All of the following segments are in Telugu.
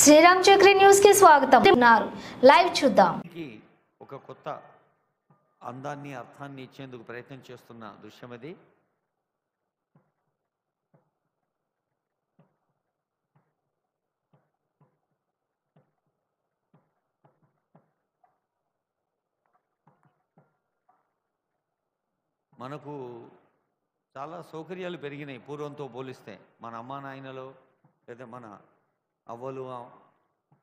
శ్రీరామ్ చక్రి న్యూస్ కి స్వాగతం. లైవ్ చూద్దాం. ఒక కొత్త అందాన్ని అర్థాన్ని ఇచ్చేందుకు ప్రయత్నం చేస్తున్న దృశ్యం అది. మనకు చాలా సౌకర్యాలు పెరిగినాయి పూర్వంతో పోలిస్తే. మన అమ్మా నాయనలో లేదా మన అవ్వలు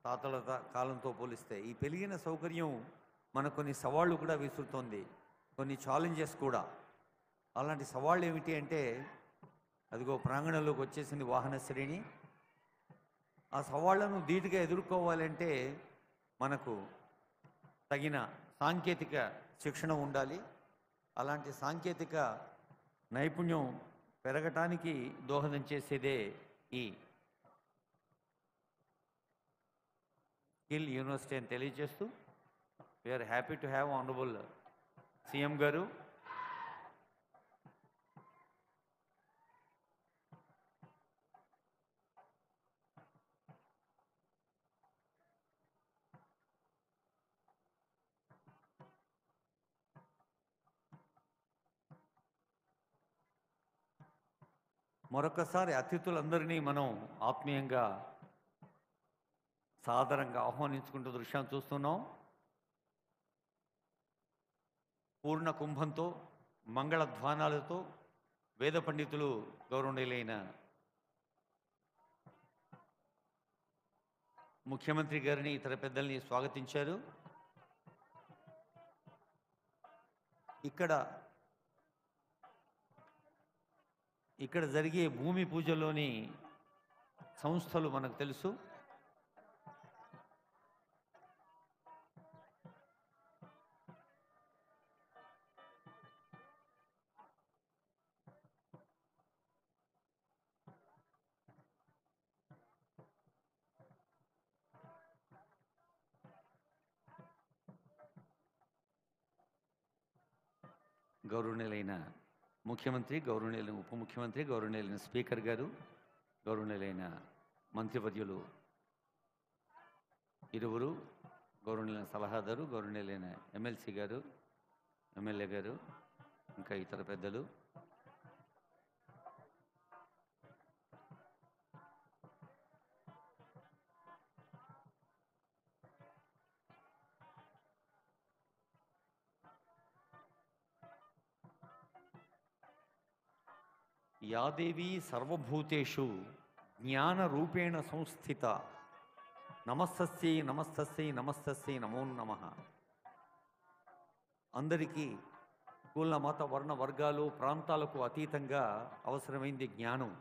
తాతల కాలంతో పోలిస్తే ఈ పెరిగిన సౌకర్యం మనకు కొన్ని సవాళ్ళు కూడా విసురుతోంది, కొన్ని ఛాలెంజెస్ కూడా. అలాంటి సవాళ్ళు ఏమిటి అంటే, అదిగో ప్రాంగణంలోకి వచ్చేసింది వాహన శ్రేణి. ఆ సవాళ్లను ధీటుగా ఎదుర్కోవాలంటే మనకు తగిన సాంకేతిక శిక్షణ ఉండాలి. అలాంటి సాంకేతిక నైపుణ్యం పెరగటానికి దోహదం చేసేదే ఈ స్కిల్ యూనివర్సిటీ అని తెలియజేస్తూ, we are happy to have honourable CM గారు మరొకసారి అతిథులందరినీ మనం ఆత్మీయంగా సాదరంగా ఆహ్వానించుకుంటూ దృశ్యాన్ని చూస్తున్నాం. పూర్ణ కుంభంతో మంగళధ్వానాలతో వేద పండితులు గౌరవనీయులైన ముఖ్యమంత్రి గారిని ఇతర పెద్దల్ని స్వాగతించారు. ఇక్కడ జరిగే భూమి పూజలోని సంస్థలు మనకు తెలుసు. గౌరవనీయులైన ముఖ్యమంత్రి, గౌరవనీయులైన ఉప ముఖ్యమంత్రి, గౌరవనీయులైన స్పీకర్ గారు, గౌరవనీయులైన మంత్రివర్యులు ఇరువురు, గౌరవనీయులైన సలహాదారు, గౌరవనీయులైన ఎమ్మెల్సీ గారు, ఎమ్మెల్యే గారు, ఇంకా ఇతర పెద్దలు, యాదేవి సర్వభూతేషు జ్ఞానరూపేణ సంస్థిత నమస్తస్యై నమస్తస్యై నమస్తస్యై నమో నమః. అందరికీ కుల మత వర్ణ వర్గాలు ప్రాంతాలకు అతీతంగా అవసరమైంది జ్ఞానం.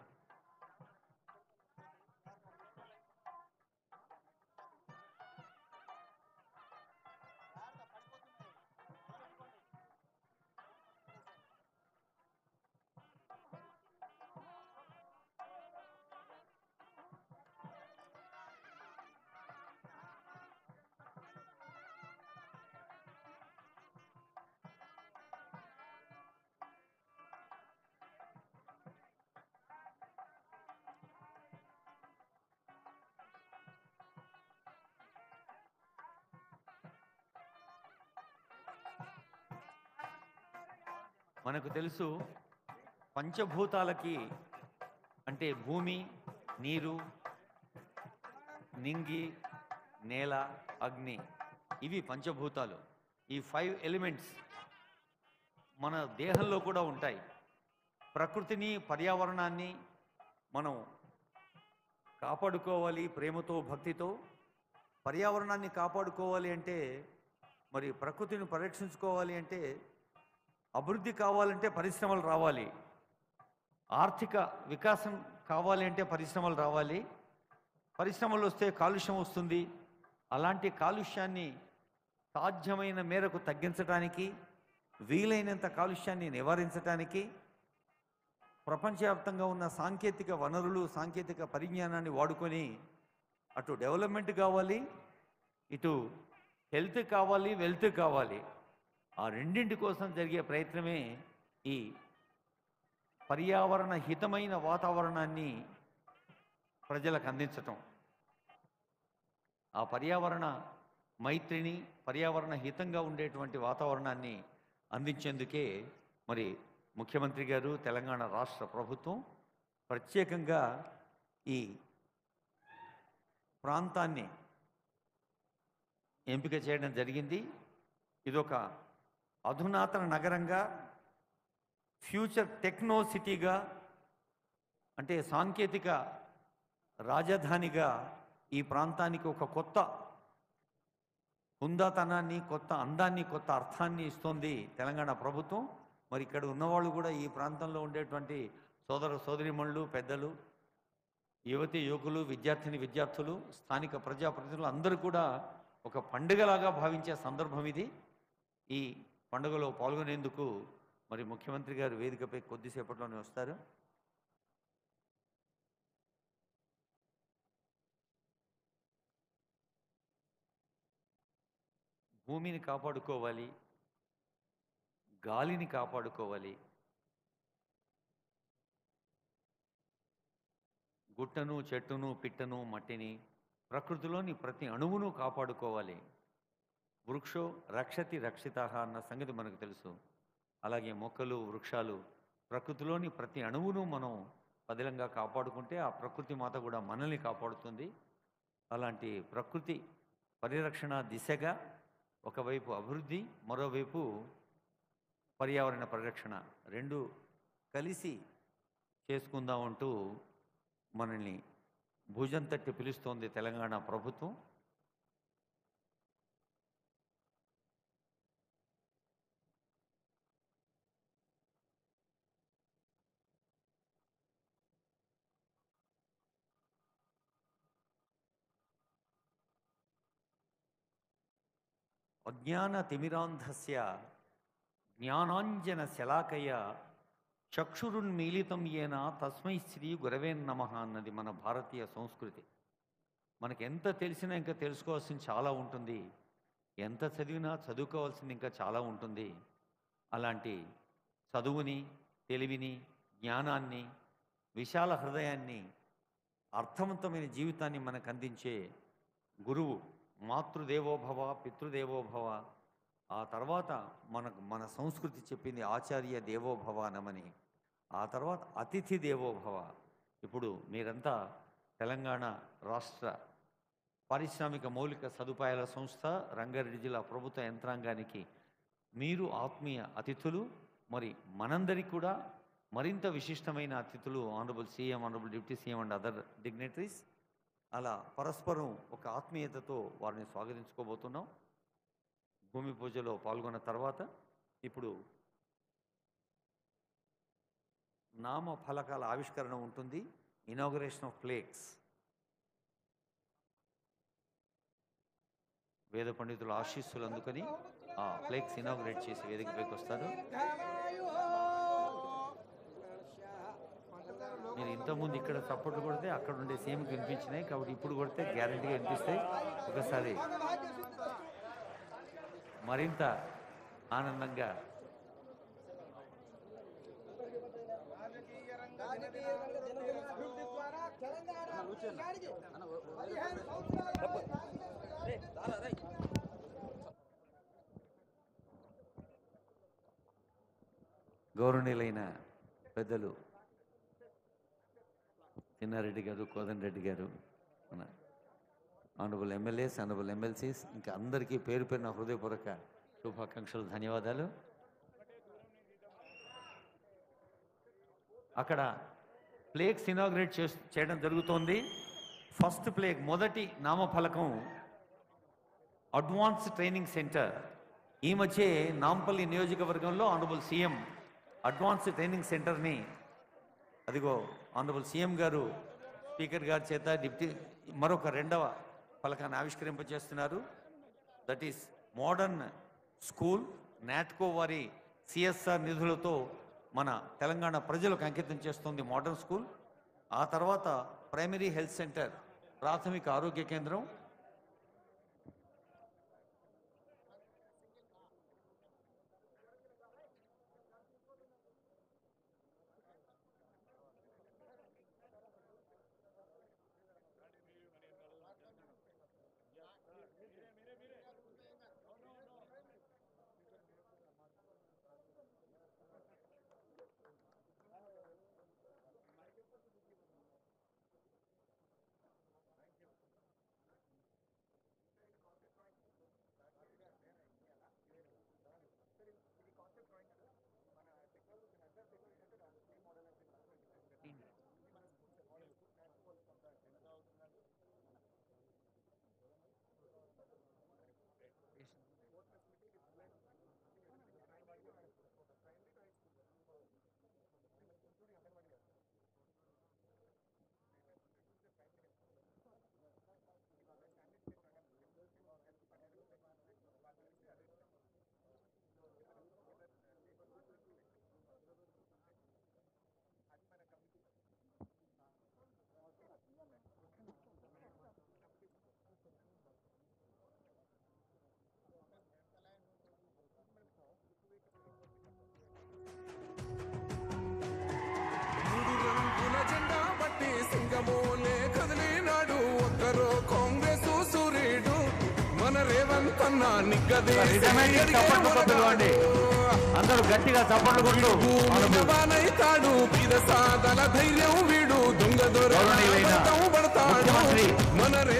మనకు తెలుసు, పంచభూతాలకి అంటే భూమి, నీరు, నింగి, నేల, అగ్ని, ఇవి పంచభూతాలు. ఈ 5 ఎలిమెంట్స్ మన దేహంలో కూడా ఉంటాయి. ప్రకృతిని, పర్యావరణాన్ని మనం కాపాడుకోవాలి ప్రేమతో, భక్తితో. పర్యావరణాన్ని కాపాడుకోవాలి అంటే, మరి ప్రకృతిని పరిరక్షించుకోవాలి అంటే, అభివృద్ధి కావాలంటే పరిశ్రమలు రావాలి. ఆర్థిక వికాసం కావాలి అంటే పరిశ్రమలు రావాలి. పరిశ్రమలు వస్తే కాలుష్యం వస్తుంది. అలాంటి కాలుష్యాన్ని సాధ్యమైన మేరకు తగ్గించడానికి, వీలైనంత కాలుష్యాన్ని నివారించడానికి ప్రపంచవ్యాప్తంగా ఉన్న సాంకేతిక వనరులు, సాంకేతిక పరిజ్ఞానాన్ని వాడుకొని అటు డెవలప్మెంట్ కావాలి, ఇటు హెల్త్ కావాలి, వెల్త్ కావాలి. ఆ రెండింటి కోసం జరిగే ప్రయత్నమే ఈ పర్యావరణ హితమైన వాతావరణాన్ని ప్రజలకు అందించటం. ఆ పర్యావరణ మైత్రిని, పర్యావరణ హితంగా ఉండేటువంటి వాతావరణాన్ని అందించేందుకే మరి ముఖ్యమంత్రి గారు, తెలంగాణ రాష్ట్ర ప్రభుత్వం ప్రత్యేకంగా ఈ ప్రాంతాన్ని ఎంపిక చేయడం జరిగింది. ఇదొక అధునాతన నగరంగా, ఫ్యూచర్ టెక్నో సిటీగా, అంటే సాంకేతిక రాజధానిగా ఈ ప్రాంతానికి ఒక కొత్త హుందాతనాన్ని, కొత్త అందాన్ని, కొత్త అర్థాన్ని ఇస్తోంది తెలంగాణ ప్రభుత్వం. మరి ఇక్కడ ఉన్నవాళ్ళు కూడా, ఈ ప్రాంతంలో ఉండేటువంటి సోదర సోదరీమణులు, పెద్దలు, యువతి యువకులు, విద్యార్థులు, స్థానిక ప్రజాప్రతినిధులు అందరూ కూడా ఒక పండుగలాగా భావించే సందర్భం ఇది. ఈ పండుగలో పాల్గొనేందుకు మరి ముఖ్యమంత్రి గారు వేదికపై కొద్దిసేపట్లోనే వస్తారు. భూమిని కాపాడుకోవాలి, గాలిని కాపాడుకోవాలి, గుట్టను, చెట్టును, పిట్టను, మట్టిని, ప్రకృతిలోని ప్రతి అణువును కాపాడుకోవాలి. వృక్షో రక్షతి రక్షితాః అన్న సంగతి మనకు తెలుసు. అలాగే మొక్కలు, వృక్షాలు, ప్రకృతిలోని ప్రతి అణువును మనం పదిలంగా కాపాడుకుంటే ఆ ప్రకృతి మాత కూడా మనల్ని కాపాడుతుంది. అలాంటి ప్రకృతి పరిరక్షణ దిశగా ఒకవైపు అభివృద్ధి, మరోవైపు పర్యావరణ పరిరక్షణ రెండు కలిసి చేసుకుందామంటూ మనల్ని భుజం తట్టి పిలుస్తోంది తెలంగాణ ప్రభుత్వం. అజ్ఞాన తిమిరాంధస్య జ్ఞానాంజన శలాకయ చక్షురున్మీలితం ఏన తస్మై శ్రీ గురవే నమః అన్నది మన భారతీయ సంస్కృతి. మనకి ఎంత తెలిసినా ఇంకా తెలుసుకోవాల్సింది చాలా ఉంటుంది, ఎంత చదివినా చదువుకోవాల్సింది ఇంకా చాలా ఉంటుంది. అలాంటి చదువుని, తెలివిని, జ్ఞానాన్ని, విశాల హృదయాన్ని, అర్థవంతమైన జీవితాన్ని మనకు అందించే గురువు మాతృదేవోభవ, పితృదేవోభవ, ఆ తర్వాత మన సంస్కృతి చెప్పింది ఆచార్య దేవోభవ అనమని, ఆ తర్వాత అతిథి దేవోభవ. ఇప్పుడు మీరంతా తెలంగాణ రాష్ట్ర పారిశ్రామిక మౌలిక సదుపాయాల సంస్థ, రంగారెడ్డి జిల్లా ప్రభుత్వ యంత్రాంగానికి మీరు ఆత్మీయ అతిథులు. మరి మనందరికీ కూడా మరింత విశిష్టమైన అతిథులు honourable CM, honourable deputy CM and other dignitaries. అలా పరస్పరం ఒక ఆత్మీయతతో వారిని స్వాగతించుకోబోతున్నాం. భూమి పూజలో పాల్గొన్న తర్వాత ఇప్పుడు నామ ఫలకాల ఆవిష్కరణ ఉంటుంది. Inauguration of flakes. వేద పండితుల ఆశీస్సులు అందుకని ఆ ఫ్లేక్స్ ఇనాగరేట్ చేసి వేదికపైకి వస్తారు. మీరు ఇంతకుముందు ఇక్కడ చప్పట్లు కొడితే అక్కడ ఉండే సీఎంకి వినిపించినాయి, కాబట్టి ఇప్పుడు కొడితే గ్యారంటీగా వినిపిస్తాయి. ఒకసారి మరింత ఆనందంగా గౌరవనీయులైన పెద్దలు చిన్నారెడ్డి గారు, కోదండరెడ్డి గారు, మన ఆనరబుల్ ఎమ్మెల్యేస్, ఆనరబుల్ ఎమ్మెల్సీస్, ఇంకా అందరికీ పేరు పేరున హృదయపూర్వక శుభాకాంక్షలు, ధన్యవాదాలు. అక్కడ ప్లేక్స్ ఇనాగ్రేట్ చేయడం జరుగుతోంది. ఫస్ట్ ప్లేక్, మొదటి నామఫలకం అడ్వాన్స్ ట్రైనింగ్ సెంటర్. ఈ మధ్య నాంపల్లి నియోజకవర్గంలో ఆనరబుల్ సీఎం అడ్వాన్స్ ట్రైనింగ్ సెంటర్ని, అదిగో ఆనరబుల్ సీఎం గారు స్పీకర్ గారి చేత మరొక రెండవ ఫలకాన్ని ఆవిష్కరింపజేస్తున్నారు. That is modern school. Natco వారి సిఎస్ఆర్ నిధులతో మన తెలంగాణ ప్రజలకు అంకితం చేస్తుంది మోడర్న్ స్కూల్. ఆ తర్వాత ప్రైమరీ హెల్త్ సెంటర్, ప్రాథమిక ఆరోగ్య కేంద్రం. సింగమోలే కదిలినాడు ఒక్కరో కాంగ్రెస్ సూర్యుడు మన రేవంత్ అన్న నిగ్గదేశండి అందరూ గట్టిగా చప్పట్లు కొట్టు బానైతాడు పీద సాదల ధైర్యం వీడు దొంగ ముఖ్యమంత్రి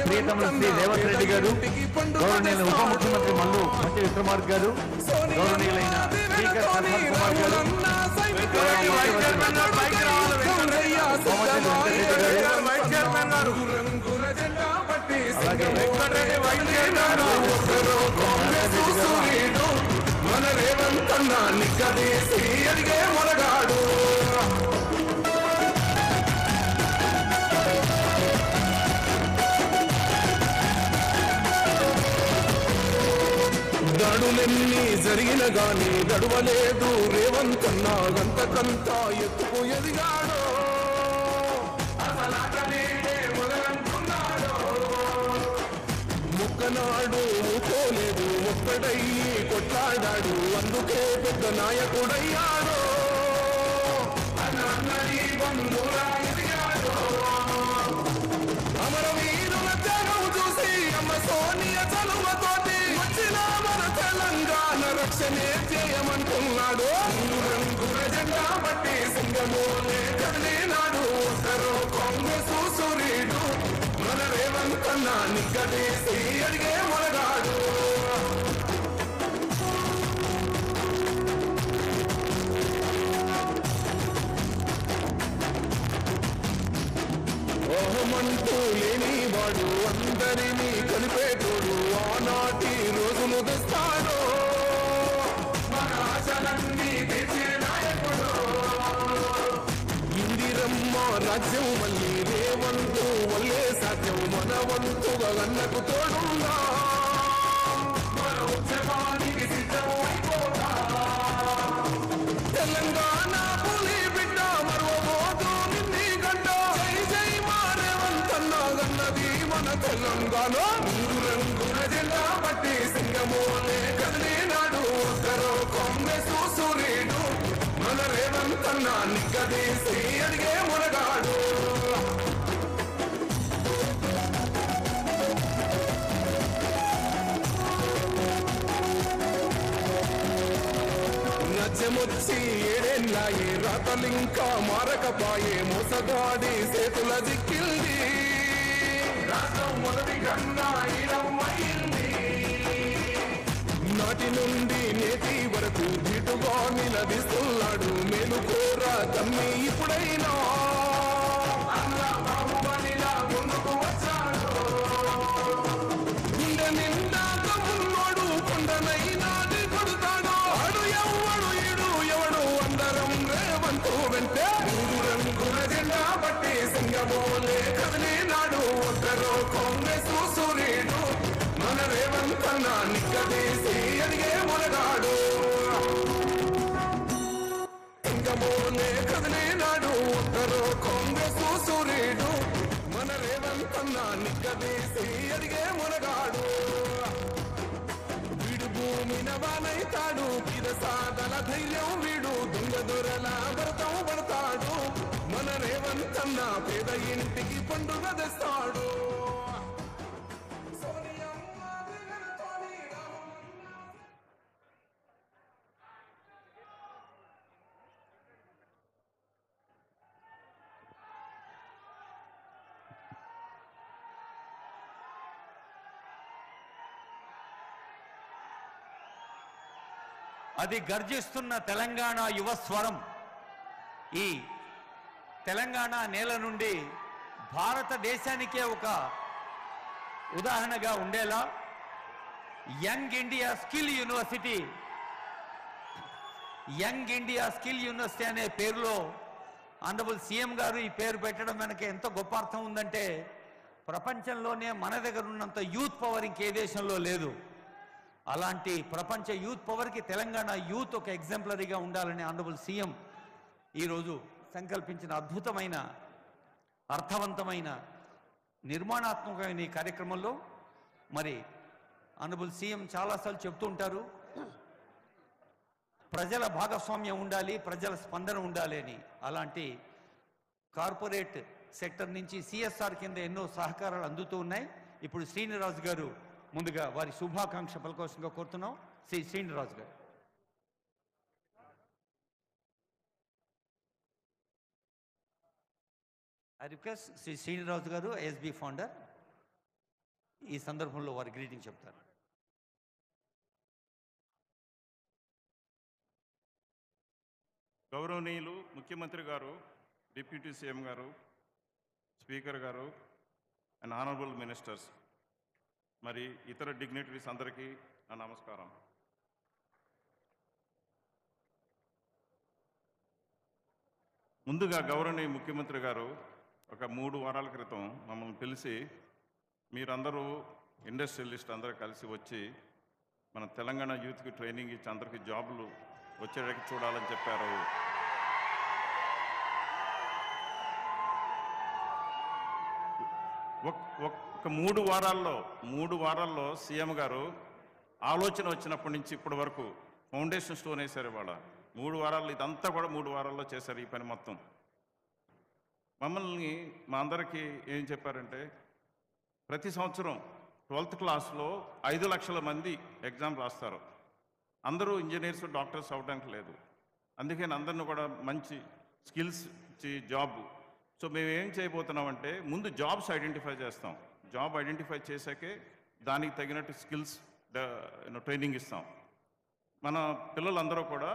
ప్రియతమ శ్రీ రేవంత్ రెడ్డి గారు, గౌరవనీయుల ఉప ముఖ్యమంత్రి మల్లు భట్టి విక్రమార్క గారు, గౌరవనీయులైన స్పీకర్ సల్మాన్ కుమార్ గారు, మన రేవంత్ అన్న నిగ్గదీసి అడిగే మొరగాడు దాడులెన్ని జరిగిన గాని దడువలేదు రేవంత్ అన్న గంతకంతా ఎత్తుకు ఎదిగాడు ముక్కనాడు పోలేదు ఒక్కడయ్యి కొట్లాడాడు అందుకే పెద్ద నాయకుడయ్యాడు అమరవీరుల త్యాగం చూసి అమ్మ సోనియ చలువతోటి వచ్చిన మన తెలంగాణ రక్షణే చేయమంటున్నాడు రంగుల జెండా బట్టి సింగమోలే కదిలినాడు ఒక్కరో కాంగ్రెస్ సూర్యుడు మన రేవంత్ అన్న నిగ్గదీసి అడిగే మొరగాడు ఓహమంటూ లేనివాడు అందరినీ కలిపేటోడు ఆనాటి రోజులు తెస్తాడు మన ఆశలన్నీ తెచ్చే నాయకుడు ఇందిరమ్మ రాజ్యం మళ్ళీ రేవంతు వల్లే సాధ్యం మన వంతుగా అన్నకు తోడుందా మన ఉద్యమానికి సిద్ధం అయిపోతా తెలంగాణ పులి బిడ్డ మరవబోదు నిన్ని గడ్డ జై జై మా రేవంత్ అన్న గన్నది మన తెలంగాణ మూడు రంగుల జెండా బట్టి సింగమోలే కదిలినాడు ఒక్కరో కాంగ్రెస్ సూర్యుడు మన రేవంత్ అన్న నిగ్గదీసి అడిగే మొరగాడు నచ్చమొచ్చి ఏడేళ్ళాయే రాతలింకా మారకపాయే మోసగాడి చేతుల దిక్కింది రాష్ట్రం మొదటి కన్నా ఈడమైంది నాటి నుండి నేటి వరకు ధీటుగా నిలదీస్తున్నాడు మేలుకోరా తమ్మి ఇప్పుడైనా అన్నా బాహుబలిలా ముందుకు వచ్చాడు గుండె నిండా తమ్ముడు కొండనైనా కొడుతాడు అడు ఎవడు ఈడు ఎవడు అందరం రేవంతు వెంటే మూడు రంగుల జెండా బట్టి సింగమోలే కదిలినాడు ఒక్కరో కాంగ్రెస్ సూర్యుడు మన రేవంత్ అన్న నిగ్గదీసి అడిగే మొరగాడు సింగమోలే కదిలినాడు ఒక్కరో కాంగ్రెస్ సూర్యుడు మన రేవంత్ అన్న నిగ్గదీసి అడిగే మొరగాడు వీడు భూమిన బానైతాడు పీద సాదల ధైర్యం వీడు దొంగ దొరల భరతం పడతాడు మన రేవంత్ అన్న పేద ఇంటికి పండుగ తెస్తాడు అది గర్జిస్తున్న తెలంగాణ యువ స్వరం ఈ తెలంగాణ నేల నుండి భారతదేశానికే ఒక ఉదాహరణగా ఉండేలా young India Skill university young India Skill university అనే పేరులో ఆనరబుల్ సీఎం గారు ఈ పేరు పెట్టడం వెనక ఎంత గొప్ప అర్థం ఉందంటే, ప్రపంచంలోనే మన దగ్గర ఉన్నంత యూత్ పవర్ ఇంకే దేశంలో లేదు. అలాంటి ప్రపంచ యూత్ పవర్కి తెలంగాణ యూత్ ఒక ఎగ్జాంపులరీగా ఉండాలని ఆనరబుల్ సీఎం ఈరోజు సంకల్పించిన అద్భుతమైన, అర్థవంతమైన, నిర్మాణాత్మకమైన ఈ కార్యక్రమంలో మరి ఆనరబుల్ సీఎం చాలాసార్లు చెప్తూ ఉంటారు, ప్రజల భాగస్వామ్యం ఉండాలి, ప్రజల స్పందన ఉండాలి అని. అలాంటి కార్పొరేట్ సెక్టర్ నుంచి సిఎస్ఆర్ కింద ఎన్నో సహకారాలు అందుతూ ఉన్నాయి. ఇప్పుడు శ్రీనిరాజు గారు ముందుగా వారి శుభాకాంక్ష పలకోసంగా కోరుతున్నాం. శ్రీనిరాజు గారు. ఐ రిక్వెస్ట్ శ్రీ శ్రీనిరాజు గారు, ఎస్బి ఫౌండర్, ఈ సందర్భంలో వారి గ్రీటింగ్ చెప్తారు. గౌరవనీయులు ముఖ్యమంత్రి గారు, డిప్యూటీ సీఎం గారు, స్పీకర్ గారు అండ్ ఆనరబుల్ మినిస్టర్స్, మరి ఇతర డిగ్నిటరీస్ అందరికీ నా నమస్కారం. ముందుగా గౌరవనీయ ముఖ్యమంత్రి గారు ఒక 3 వారాల క్రితం మమ్మల్ని పిలిచి, మీరందరూ ఇండస్ట్రియలిస్ట్ అందరూ కలిసి వచ్చి మన తెలంగాణ యూత్కి ట్రైనింగ్ ఇచ్చి అందరికీ జాబులు వచ్చేటట్టు చూడాలని చెప్పారు. ఒక 3 వారాల్లో సీఎం గారు ఆలోచన వచ్చినప్పటి నుంచి ఇప్పటి వరకు ఫౌండేషన్ స్టోన్ వేశారు. ఇవాళ 3 వారాల్లో ఇదంతా కూడా 3 వారాల్లో చేశారు ఈ పని మొత్తం. మమ్మల్ని మా అందరికీ ఏం చెప్పారంటే, ప్రతి సంవత్సరం 12th క్లాస్లో 5 లక్షల మంది ఎగ్జామ్ రాస్తారు. అందరూ ఇంజనీర్స్, డాక్టర్స్ అవ్వడానికి లేదు. అందుకని అందరిని కూడా మంచి స్కిల్స్ ఇచ్చి జాబ్. సో మేము ఏం చేయబోతున్నామంటే, ముందు జాబ్స్ ఐడెంటిఫై చేస్తాం. జాబ్ ఐడెంటిఫై చేశాకే దానికి తగినట్టు స్కిల్స్ ట్రైనింగ్ ఇస్తాం. మన పిల్లలందరూ కూడా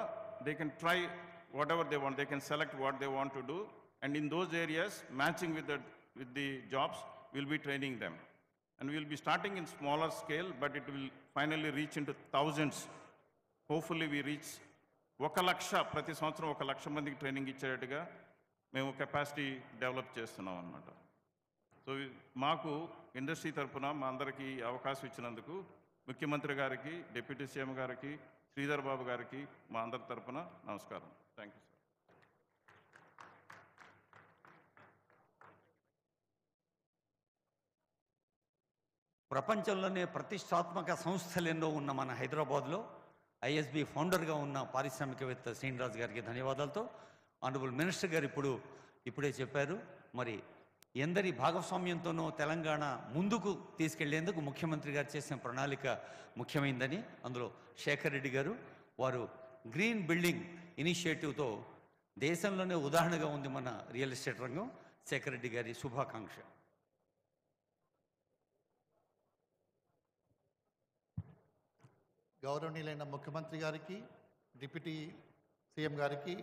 they can try what ever they want, they can select what they want to do, and in those areas matching with the jobs we'll be training them, and we'll be starting in smaller scale, but it will finally reach into thousands. Hopefully we reach 1 లక్ష, ప్రతి సంవత్సరం 1 లక్ష మందికి ట్రైనింగ్ ఇచ్చేటట్టుగా మేము కెపాసిటీ డెవలప్ చేస్తున్నాం అన్నమాట. సో మాకు ఇండస్ట్రీ తరఫున మా అందరికీ అవకాశం ఇచ్చినందుకు ముఖ్యమంత్రి గారికి, డిప్యూటీ సీఎం గారికి, శ్రీధర్ బాబు గారికి మా అందరి తరఫున నమస్కారం. Thank you sir. ప్రపంచంలోనే ప్రతిష్టాత్మక సంస్థలు ఎన్నో ఉన్న మన హైదరాబాద్లో ఐఎస్బి ఫౌండర్గా ఉన్న పారిశ్రామికవేత్త శ్రీనిరాజు గారికి ధన్యవాదాలతో, ఆనరబుల్ మినిస్టర్ గారు ఇప్పుడే చెప్పారు, మరి ఎందరి భాగస్వామ్యంతోనో తెలంగాణ ముందుకు తీసుకెళ్లేందుకు ముఖ్యమంత్రి గారు చేసిన ప్రణాళిక ముఖ్యమైందని. అందులో శేఖర్ రెడ్డి గారు, వారు గ్రీన్ బిల్డింగ్ ఇనిషియేటివ్తో దేశంలోనే ఉదాహరణగా ఉంది మన రియల్ ఎస్టేట్ రంగం. శేఖర్ రెడ్డి గారి శుభాకాంక్ష. గౌరవనీయులైన ముఖ్యమంత్రి గారికి, డిప్యూటీ సీఎం గారికి,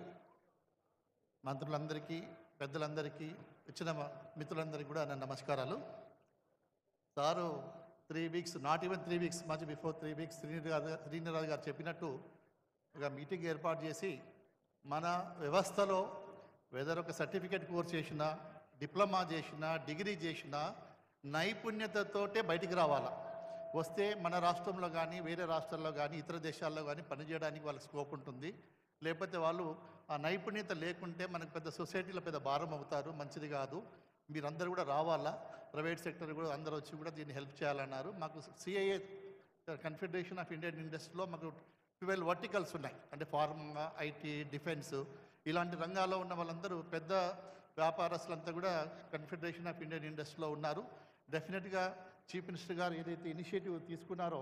మంత్రులందరికీ, పెద్దలందరికీ, ఇచ్చిన మిత్రులందరికీ కూడా నా నమస్కారాలు. Sir 3 weeks, not even 3 weeks, much before 3 weeks Srini Raju గారు చెప్పినట్టు ఒక మీటింగ్ ఏర్పాటు చేసి మన వ్యవస్థలో వెదర్ ఒక సర్టిఫికేట్ కోర్స్ చేసినా, డిప్లొమా చేసినా, డిగ్రీ చేసినా నైపుణ్యతతోటే బయటికి రావాలా. వస్తే మన రాష్ట్రంలో కానీ, వేరే రాష్ట్రాల్లో కానీ, ఇతర దేశాల్లో కానీ పనిచేయడానికి వాళ్ళకి స్కోప్ ఉంటుంది. లేకపోతే వాళ్ళు ఆ నైపుణ్యత లేకుంటే మనకు పెద్ద సొసైటీలో పెద్ద భారం అవుతారు, మంచిది కాదు. మీరందరూ కూడా రావాలా, ప్రైవేట్ సెక్టర్ కూడా అందరూ వచ్చి కూడా దీన్ని హెల్ప్ చేయాలన్నారు. మాకు సిఐఏ కన్ఫెడరేషన్ ఆఫ్ ఇండియన్ ఇండస్ట్రీలో మాకు 12 వర్టికల్స్ ఉన్నాయి. అంటే ఫార్మా, ఐటీ, డిఫెన్స్ ఇలాంటి రంగాల్లో ఉన్న వాళ్ళందరూ పెద్ద వ్యాపారస్తులంతా కూడా కన్ఫెడరేషన్ ఆఫ్ ఇండియన్ ఇండస్ట్రీలో ఉన్నారు. డెఫినెట్గా చీఫ్ మినిస్టర్ గారు ఏదైతే ఇనిషియేటివ్ తీసుకున్నారో,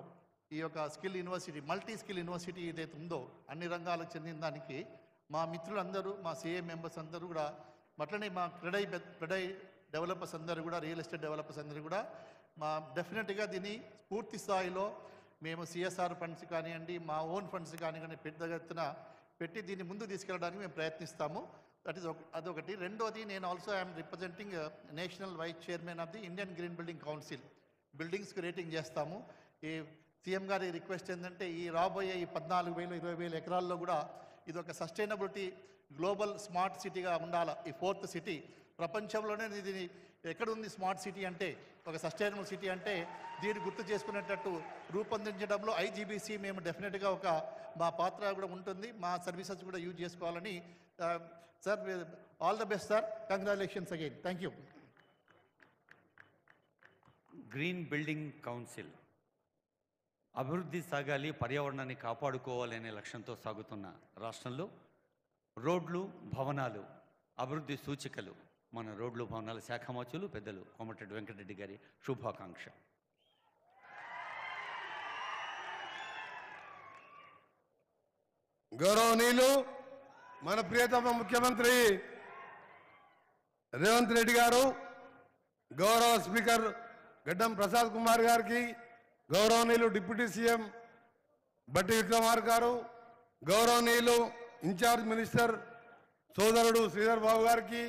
ఈ యొక్క skill university, multi skill university ఏదైతే ఉందో అన్ని రంగాలకు చెందిన దానికి మా మిత్రులందరూ, మా సిఏ మెంబర్స్ అందరూ కూడా, అట్లనే మా క్రెడై డెవలపర్స్ అందరూ కూడా, రియల్ ఎస్టేట్ డెవలపర్స్ అందరూ కూడా మా డెఫినెట్గా దీన్ని పూర్తి స్థాయిలో మేము సిఎస్ఆర్ ఫండ్స్ కానివ్వండి, మా ఓన్ ఫండ్స్ కానివ్వండి పెద్ద ఎత్తున పెట్టి దీన్ని ముందు తీసుకెళ్ళడానికి మేము ప్రయత్నిస్తాము. అదొకటి. రెండోది, నేను also I'm representing national vice chairman of the Indian green building council. బిల్డింగ్స్కి రేటింగ్ చేస్తాము. ఈ సీఎం గారి రిక్వెస్ట్ ఏంటంటే, ఈ రాబోయే ఈ 14,000, 20,000 ఎకరాల్లో కూడా ఇది ఒక సస్టైనబిలిటీ గ్లోబల్ స్మార్ట్ సిటీగా ఉండాలి. ఈ 4th సిటీ ప్రపంచంలోనే ఇది ఎక్కడుంది స్మార్ట్ సిటీ అంటే, ఒక సస్టైనబుల్ సిటీ అంటే దీన్ని గుర్తు చేసుకునేటట్టు రూపొందించడంలో ఐజీబీసీ మేము డెఫినెట్గా మా పాత్ర కూడా ఉంటుంది. మా సర్వీసెస్ కూడా యూజ్ చేసుకోవాలని. Sir all the best sir, congratulations again. Thank you. Green building council అభివృద్ధి సాగాలి, పర్యావరణాన్ని కాపాడుకోవాలి అనే లక్ష్యంతో సాగుతున్న రాష్ట్రంలో రోడ్లు, భవనాలు అభివృద్ధి సూచికలు మన రోడ్లు, భవనాల శాఖ మంత్రులు పెద్దలు కోమటిరెడ్డి వెంకటరెడ్డి గారి శుభాకాంక్ష. గౌరవనీయులు మన ప్రియతమ ముఖ్యమంత్రి రేవంత్ రెడ్డి గారు, గౌరవ స్పీకర్ గడ్డం ప్రసాద్ కుమార్ గారికి, గౌరవనీయులు డిప్యూటీ సీఎం బట్టి విక్రమార్క గారు, గౌరవనీయులు ఇన్ఛార్జ్ మినిస్టర్ సోదరుడు శ్రీధర్ బాబు గారికి,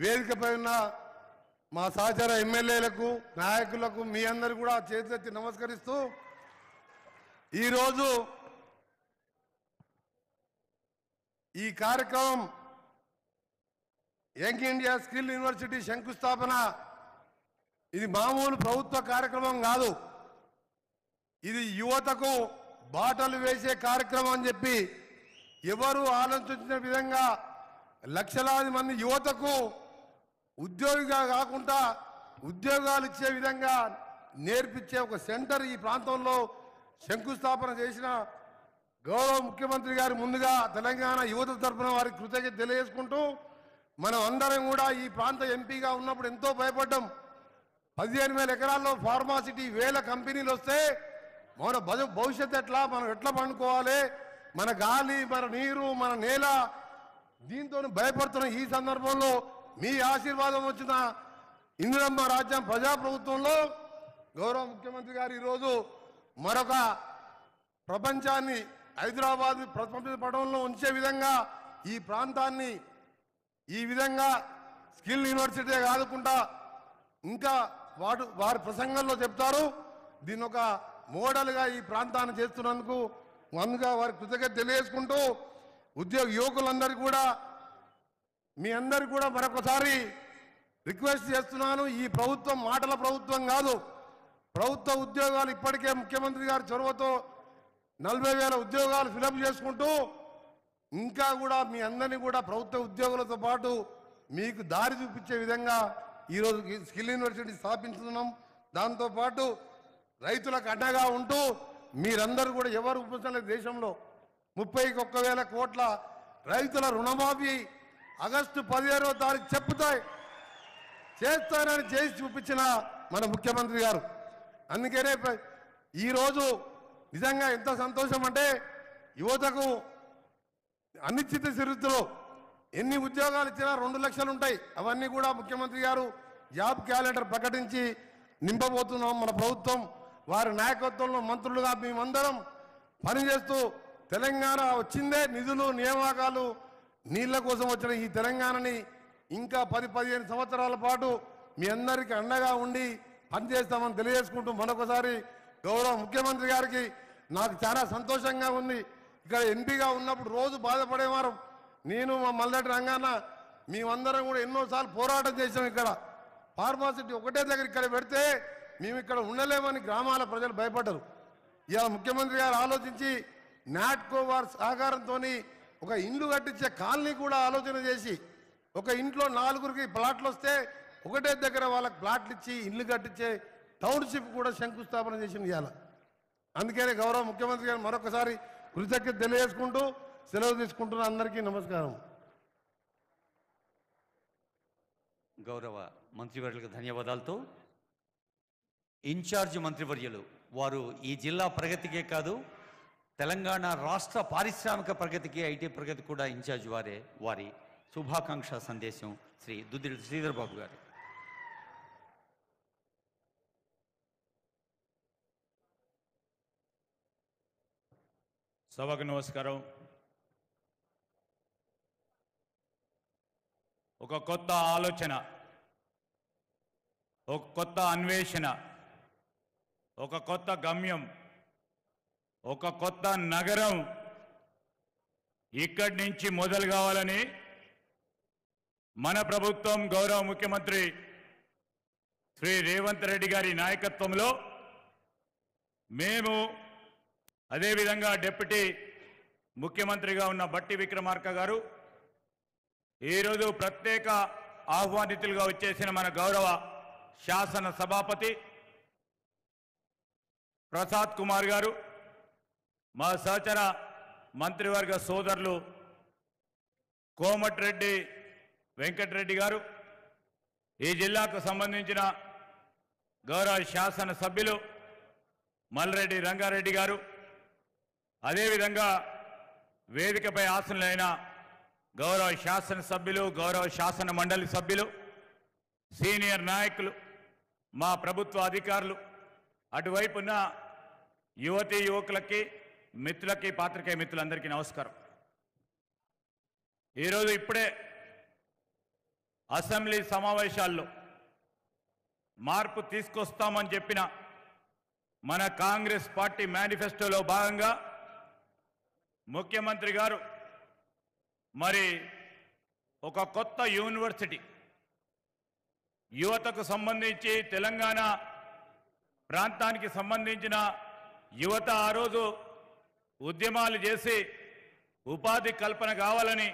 వేదికపై ఉన్న మా సహచర ఎమ్మెల్యేలకు, నాయకులకు మీ అందరు కూడా చేతులెత్తి నమస్కరిస్తూ ఈరోజు ఈ కార్యక్రమం యంగ్ ఇండియా స్కిల్ యూనివర్సిటీ శంకుస్థాపన ఇది మామూలు ప్రభుత్వ కార్యక్రమం కాదు. ఇది యువతకు బాటలు వేసే కార్యక్రమం అని చెప్పి ఎవరు ఆలోచించిన విధంగా లక్షలాది మంది యువతకు ఉద్యోగిగా కాకుండా ఉద్యోగాలు ఇచ్చే విధంగా నేర్పించే ఒక సెంటర్ ఈ ప్రాంతంలో శంకుస్థాపన చేసిన గౌరవ ముఖ్యమంత్రి గారు ముందుగా తెలంగాణ యువత తరఫున వారికి కృతజ్ఞత తెలియజేసుకుంటూ, మనం అందరం కూడా ఈ ప్రాంత ఎంపీగా ఉన్నప్పుడు ఎంతో భయపడ్డాం. 15,000 ఎకరాల్లో ఫార్మాసిటీ 1000 కంపెనీలు వస్తే మన భవిష్యత్తు ఎట్లా, మనం ఎట్లా పండుకోవాలి, మన గాలి, మన నీరు, మన నేల, దీంతో భయపడుతున్న ఈ సందర్భంలో మీ ఆశీర్వాదం వచ్చిన ఇందిరమ్మ రాజ్యం ప్రజాప్రభుత్వంలో గౌరవ ముఖ్యమంత్రి గారు ఈరోజు మరొక ప్రపంచాన్ని హైదరాబాద్ ప్రపంచ పటంలో ఉంచే విధంగా ఈ ప్రాంతాన్ని ఈ విధంగా స్కిల్ యూనివర్సిటీ కాదుకుంటా ఇంకా వారి ప్రసంగంలో చెప్తారు, దీని ఒక మోడల్గా ఈ ప్రాంతాన్ని చేస్తున్నందుకు ముందుగా వారి కృతజ్ఞత తెలియజేసుకుంటూ, ఉద్యోగ యువకులందరికీ కూడా మీ అందరికీ కూడా మరొకసారి రిక్వెస్ట్ చేస్తున్నాను. ఈ ప్రభుత్వం మాటల ప్రభుత్వం కాదు. ప్రభుత్వ ఉద్యోగాలు ఇప్పటికే ముఖ్యమంత్రి గారి చొరవతో 40,000 ఉద్యోగాలు ఫిలప్ చేసుకుంటూ ఇంకా కూడా మీ అందరినీ కూడా ప్రభుత్వ ఉద్యోగులతో పాటు మీకు దారి చూపించే విధంగా ఈరోజు స్కిల్ యూనివర్సిటీ స్థాపించుతున్నాం. దాంతోపాటు రైతులకు అండగా ఉంటూ మీరందరూ కూడా ఎవరు ఉపయోగించలేదు, దేశంలో 31,000 కోట్ల రైతుల రుణమాఫీ ఆగస్టు 15వ తారీఖు చెప్పుతాయి చేస్తానని చేసి చూపించిన మన ముఖ్యమంత్రి గారు. అందుకనే ఈరోజు నిజంగా ఎంత సంతోషం అంటే యువతకు అనిశ్చిత స్థితిలో ఎన్ని ఉద్యోగాలు ఇచ్చినా 2 లక్షలు ఉంటాయి. అవన్నీ కూడా ముఖ్యమంత్రి గారు జాబ్ క్యాలెండర్ ప్రకటించి నింపబోతున్నాం. మన ప్రభుత్వం వారి నాయకత్వంలో మంత్రులుగా మేమందరం పనిచేస్తూ తెలంగాణ వచ్చిందే నిధులు, నియామకాలు, నీళ్ల కోసం వచ్చిన ఈ తెలంగాణని ఇంకా 10-15 సంవత్సరాల పాటు మీ అందరికీ అండగా ఉండి పనిచేస్తామని తెలియజేసుకుంటూ మరొకసారి గౌరవ ముఖ్యమంత్రి గారికి నాకు చాలా సంతోషంగా ఉంది. ఇక్కడ ఎంపీగా ఉన్నప్పుడు రోజు బాధపడేవారు. నేను మా మల్లెడ్డి రంగన్న మేమందరం కూడా ఎన్నోసార్లు పోరాటం చేసాం. ఇక్కడ ఫార్మాసిటీ ఒకటే దగ్గర ఇక్కడ పెడితే మేము ఇక్కడ ఉండలేమని గ్రామాల ప్రజలు భయపడ్డారు. ఇలా ముఖ్యమంత్రి గారు ఆలోచించి నాట్కో వారి సహకారంతో ఒక ఇల్లు కట్టించే కాలనీ కూడా ఆలోచన చేసి ఒక ఇంట్లో 4గురికి ప్లాట్లు వస్తే ఒకటే దగ్గర వాళ్ళకి ప్లాట్లు ఇచ్చి ఇల్లు కట్టించే టౌన్షిప్ కూడా శంకుస్థాపన చేసింది ఇవాళ. అందుకనే గౌరవ ముఖ్యమంత్రి గారు మరొకసారి కృతజ్ఞత తెలియజేసుకుంటూ సెలవు తీసుకుంటున్న అందరికీ నమస్కారం. గౌరవ మంత్రివర్యులకు ధన్యవాదాలతో ఇన్ఛార్జ్ మంత్రివర్యులు వారు ఈ జిల్లా ప్రగతికే కాదు తెలంగాణ రాష్ట్ర పారిశ్రామిక ప్రగతికి, ఐటీ ప్రగతి కూడా ఇన్ఛార్జ్ వారి శుభాకాంక్ష సందేశం శ్రీ దుద్దిడి శ్రీధర్ బాబు గారు. సభకు నమస్కారం. ఒక కొత్త ఆలోచన, ఒక కొత్త అన్వేషణ, ఒక కొత్త గమ్యం, ఒక కొత్త నగరం ఇక్కడి నుంచి మొదలు కావాలని మన ప్రభుత్వం గౌరవ ముఖ్యమంత్రి శ్రీ రేవంత్ రెడ్డి గారి నాయకత్వంలో మేము అదేవిధంగా డిప్యూటీ ముఖ్యమంత్రిగా ఉన్న బట్టి విక్రమార్క గారు ఈరోజు ప్రత్యేక ఆహ్వానితులుగా వచ్చేసిన మన గౌరవ శాసన సభాపతి ప్రసాద్ కుమార్ గారు, మా సహచర మంత్రివర్గ సోదరులు కోమటిరెడ్డి వెంకటరెడ్డి గారు, ఈ జిల్లాకు సంబంధించిన గౌరవ శాసన సభ్యులు మల్రెడ్డి రంగారెడ్డి గారు, అదేవిధంగా వేదికపై ఆసనులైన గౌరవ శాసన సభ్యులు, గౌరవ శాసన మండలి సభ్యులు, సీనియర్ నాయకులు, మా ప్రభుత్వ అధికారులు, అటువైపున్న యువతీ యువకులకి, మిత్రులకి, పాత్రికేయ మిత్రులందరికీ నమస్కారం. ఈరోజు ఇప్పుడే అసెంబ్లీ సమావేశాల్లో మార్పు తీసుకొస్తామని చెప్పిన మన కాంగ్రెస్ పార్టీ మేనిఫెస్టోలో భాగంగా ముఖ్యమంత్రి గారు మరి ఒక కొత్త యూనివర్సిటీ యువతకు సంబంధించి తెలంగాణ ప్రాంతానికి సంబంధించిన యువత ఆ రోజు ఉద్యమాలు చేసి ఉపాధి కల్పన కావాలని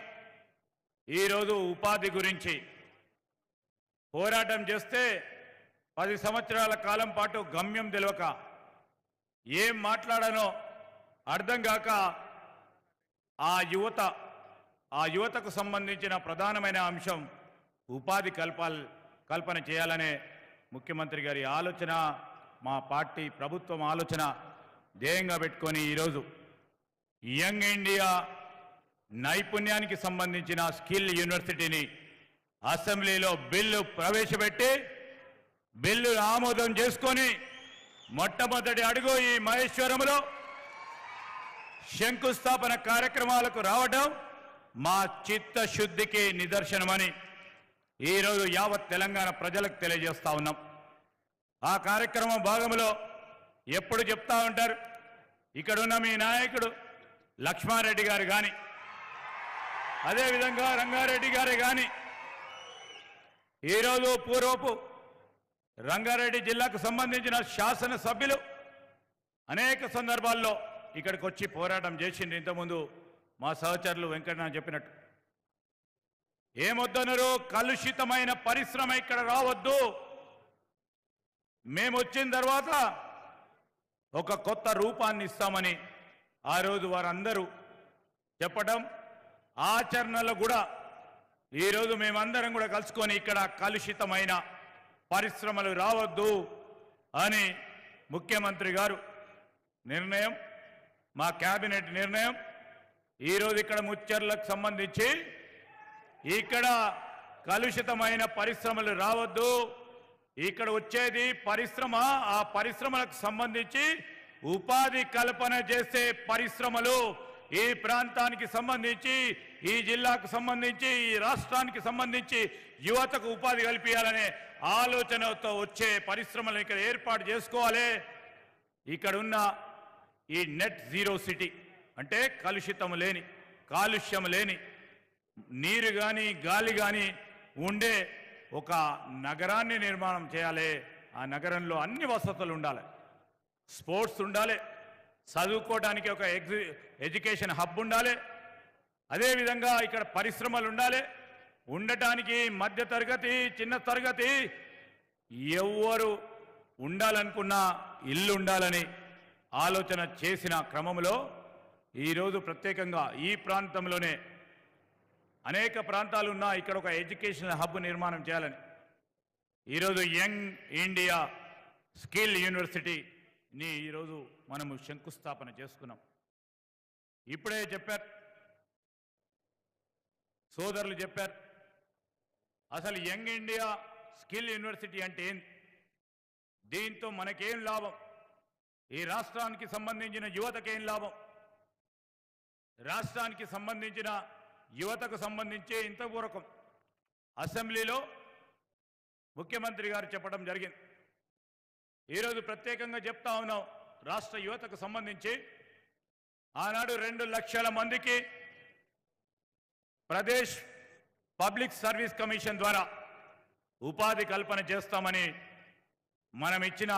ఈరోజు ఉపాధి గురించి పోరాటం చేస్తే 10 సంవత్సరాల కాలం పాటు గమ్యం తెలియక ఏం మాట్లాడానో అర్థం కాక ఆ యువతకు సంబంధించిన ప్రధానమైన అంశం ఉపాధి కల్పన చేయాలనే ముఖ్యమంత్రి గారి ఆలోచన, మా పార్టీ ప్రభుత్వం ఆలోచన ధ్యేయంగా పెట్టుకొని ఈరోజు యంగ్ ఇండియా నైపుణ్యానికి సంబంధించిన స్కిల్ యూనివర్సిటీని అసెంబ్లీలో బిల్లు ప్రవేశపెట్టి బిల్లు ఆమోదం చేసుకొని మొట్టమొదటి అడుగు ఈ మహేశ్వరంలో శంకుస్థాపన కార్యక్రమాలకు రావడం మా చిత్తశుద్ధికి నిదర్శనమని ఈరోజు యావత్ తెలంగాణ ప్రజలకు తెలియజేస్తా ఉన్నాం. ఆ కార్యక్రమం భాగంలో ఎప్పుడు చెప్తా ఉంటారు, ఇక్కడున్న మీ నాయకుడు లక్ష్మారెడ్డి గారు కానీ, అదేవిధంగా రంగారెడ్డి గారే కానీ, ఈరోజు పూర్వపు రంగారెడ్డి జిల్లాకు సంబంధించిన శాసనసభ్యులు అనేక సందర్భాల్లో ఇక్కడికి వచ్చి పోరాటం చేసింది. ఇంతకుముందు మా సహచరులు వెంకన్న చెప్పినట్టు ఏమొద్దనరు, కలుషితమైన పరిశ్రమ ఇక్కడ రావద్దు, మేము వచ్చిన తర్వాత ఒక కొత్త రూపాన్ని ఇస్తామని ఆ రోజు వారందరూ చెప్పడం, ఆచరణలో కూడా ఈరోజు మేమందరం కూడా కలుసుకొని ఇక్కడ కలుషితమైన పరిశ్రమలు రావద్దు అని ముఖ్యమంత్రి గారు నిర్ణయం, మా కేబినెట్ నిర్ణయం. ఈరోజు ఇక్కడ ముచ్చర్లకు సంబంధించి ఇక్కడ కలుషితమైన పరిశ్రమలు రావద్దు, ఇక్కడ వచ్చేది పరిశ్రమ, ఆ పరిశ్రమలకు సంబంధించి ఉపాధి కల్పన చేసే పరిశ్రమలు ఈ ప్రాంతానికి సంబంధించి, ఈ జిల్లాకు సంబంధించి, ఈ రాష్ట్రానికి సంబంధించి యువతకు ఉపాధి కల్పించాలనే ఆలోచనతో వచ్చే పరిశ్రమలు ఇక్కడ ఏర్పాటు చేసుకోవాలి. ఇక్కడ ఉన్న ఈ నెట్ జీరో సిటీ అంటే కలుషితం లేని, కాలుష్యం లేని నీరు కానీ గాలి కానీ ఉండే ఒక నగరాన్ని నిర్మాణం చేయాలి. ఆ నగరంలో అన్ని వసతులు ఉండాలి, స్పోర్ట్స్ ఉండాలి, చదువుకోవడానికి ఒక ఎడ్యుకేషన్ హబ్ ఉండాలి, అదేవిధంగా ఇక్కడ పరిశ్రమలు ఉండాలి, ఉండటానికి మధ్య తరగతి, చిన్న తరగతి ఎవరు ఉండాలనుకున్న ఇల్లు ఉండాలని ఆలోచన చేసిన క్రమంలో ఈరోజు ప్రత్యేకంగా ఈ ప్రాంతంలోనే అనేక ప్రాంతాలు ఉన్నా ఇక్కడ ఒక ఎడ్యుకేషనల్ హబ్ నిర్మాణం చేయాలని ఈరోజు యంగ్ ఇండియా స్కిల్ యూనివర్సిటీని ఈరోజు మనము శంకుస్థాపన చేసుకున్నాం. ఇప్పుడే చెప్పారు సోదరులు, చెప్పారు అసలు యంగ్ ఇండియా స్కిల్ యూనివర్సిటీ అంటే ఏంటి, దీంతో మనకేం లాభం, ఈ రాష్ట్రానికి సంబంధించిన యువతకేం లాభం, రాష్ట్రానికి సంబంధించిన యువతకు సంబంధించి ఇంతవరకు అసెంబ్లీలో ముఖ్యమంత్రి గారు చెప్పడం జరిగింది. ఈరోజు ప్రత్యేకంగా చెప్తా ఉన్నాం, రాష్ట్ర యువతకు సంబంధించి ఆనాడు 2 లక్షల మందికి ప్రదేశ్ పబ్లిక్ సర్వీస్ కమిషన్ ద్వారా ఉపాధి కల్పన చేస్తామని మనం ఇచ్చిన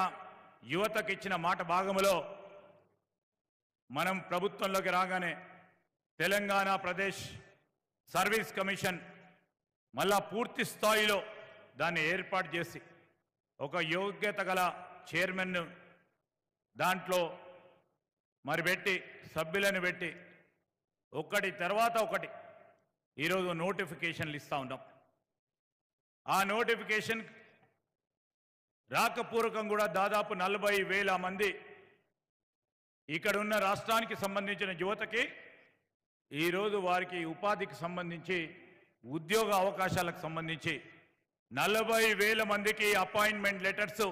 యువతకు ఇచ్చిన మాట భాగంలో మనం ప్రభుత్వంలోకి రాగానే తెలంగాణ ప్రదేశ్ సర్వీస్ కమిషన్ మళ్ళా పూర్తి స్థాయిలో దాన్ని ఏర్పాటు చేసి ఒక యోగ్యత గల చైర్మన్ను దాంట్లో మరి పెట్టి సభ్యులను పెట్టి ఒకటి తర్వాత ఒకటి ఈరోజు నోటిఫికేషన్లు ఇస్తూ ఉన్నాం. ఆ నోటిఫికేషన్ రాకపూర్వకం కూడా దాదాపు 40,000 మంది ఇక్కడ ఉన్న రాష్ట్రానికి సంబంధించిన యువతకి ఈరోజు వారికి ఉపాధికి సంబంధించి ఉద్యోగ అవకాశాలకు సంబంధించి 40,000 మందికి అపాయింట్మెంట్ లెటర్స్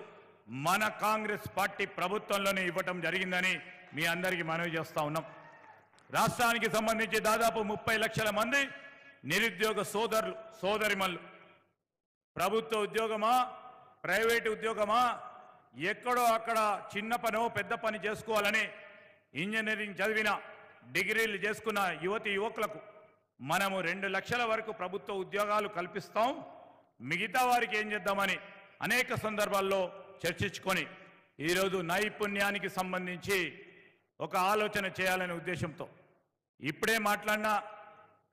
మన కాంగ్రెస్ పార్టీ ప్రభుత్వంలోనే ఇవ్వటం జరిగిందని మీ అందరికీ మనవి చేస్తా ఉన్నాం. రాష్ట్రానికి సంబంధించి దాదాపు 30 లక్షల మంది నిరుద్యోగ సోదరులు సోదరిమల్లు ప్రభుత్వ ఉద్యోగమా ప్రైవేటు ఉద్యోగమా ఎక్కడో అక్కడ చిన్న పనో పెద్ద పని చేసుకోవాలని ఇంజనీరింగ్ చదివిన డిగ్రీలు చేసుకున్న యువతి యువకులకు మనము 2 లక్షల వరకు ప్రభుత్వ ఉద్యోగాలు కల్పిస్తాం, మిగతా వారికి ఏం చేద్దామని అనేక సందర్భాల్లో చర్చించుకొని ఈరోజు నైపుణ్యానికి సంబంధించి ఒక ఆలోచన చేయాలనే ఉద్దేశంతో ఇప్పుడే మాట్లాడిన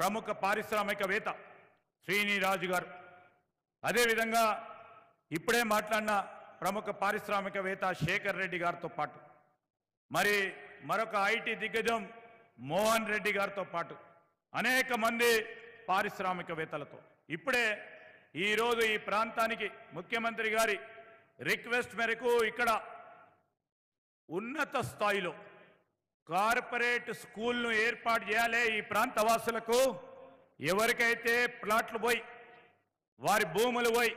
ప్రముఖ పారిశ్రామికవేత్త శ్రీనిరాజు గారు, అదేవిధంగా ఇప్పుడే మాట్లాడిన ప్రముఖ పారిశ్రామికవేత్త శేఖర్ రెడ్డి గారితో పాటు మరి మరొక ఐటీ దిగ్గజం మోహన్ రెడ్డి గారితో పాటు అనేక మంది పారిశ్రామికవేత్తలతో ఇప్పుడే ఈరోజు ఈ ప్రాంతానికి ముఖ్యమంత్రి గారి రిక్వెస్ట్ మేరకు ఇక్కడ ఉన్నత స్థాయిలో కార్పొరేట్ స్కూల్ను ఏర్పాటు చేయాలి. ఈ ప్రాంత వాసులకు ఎవరికైతే ప్లాట్లు పోయి వారి భూములు పోయి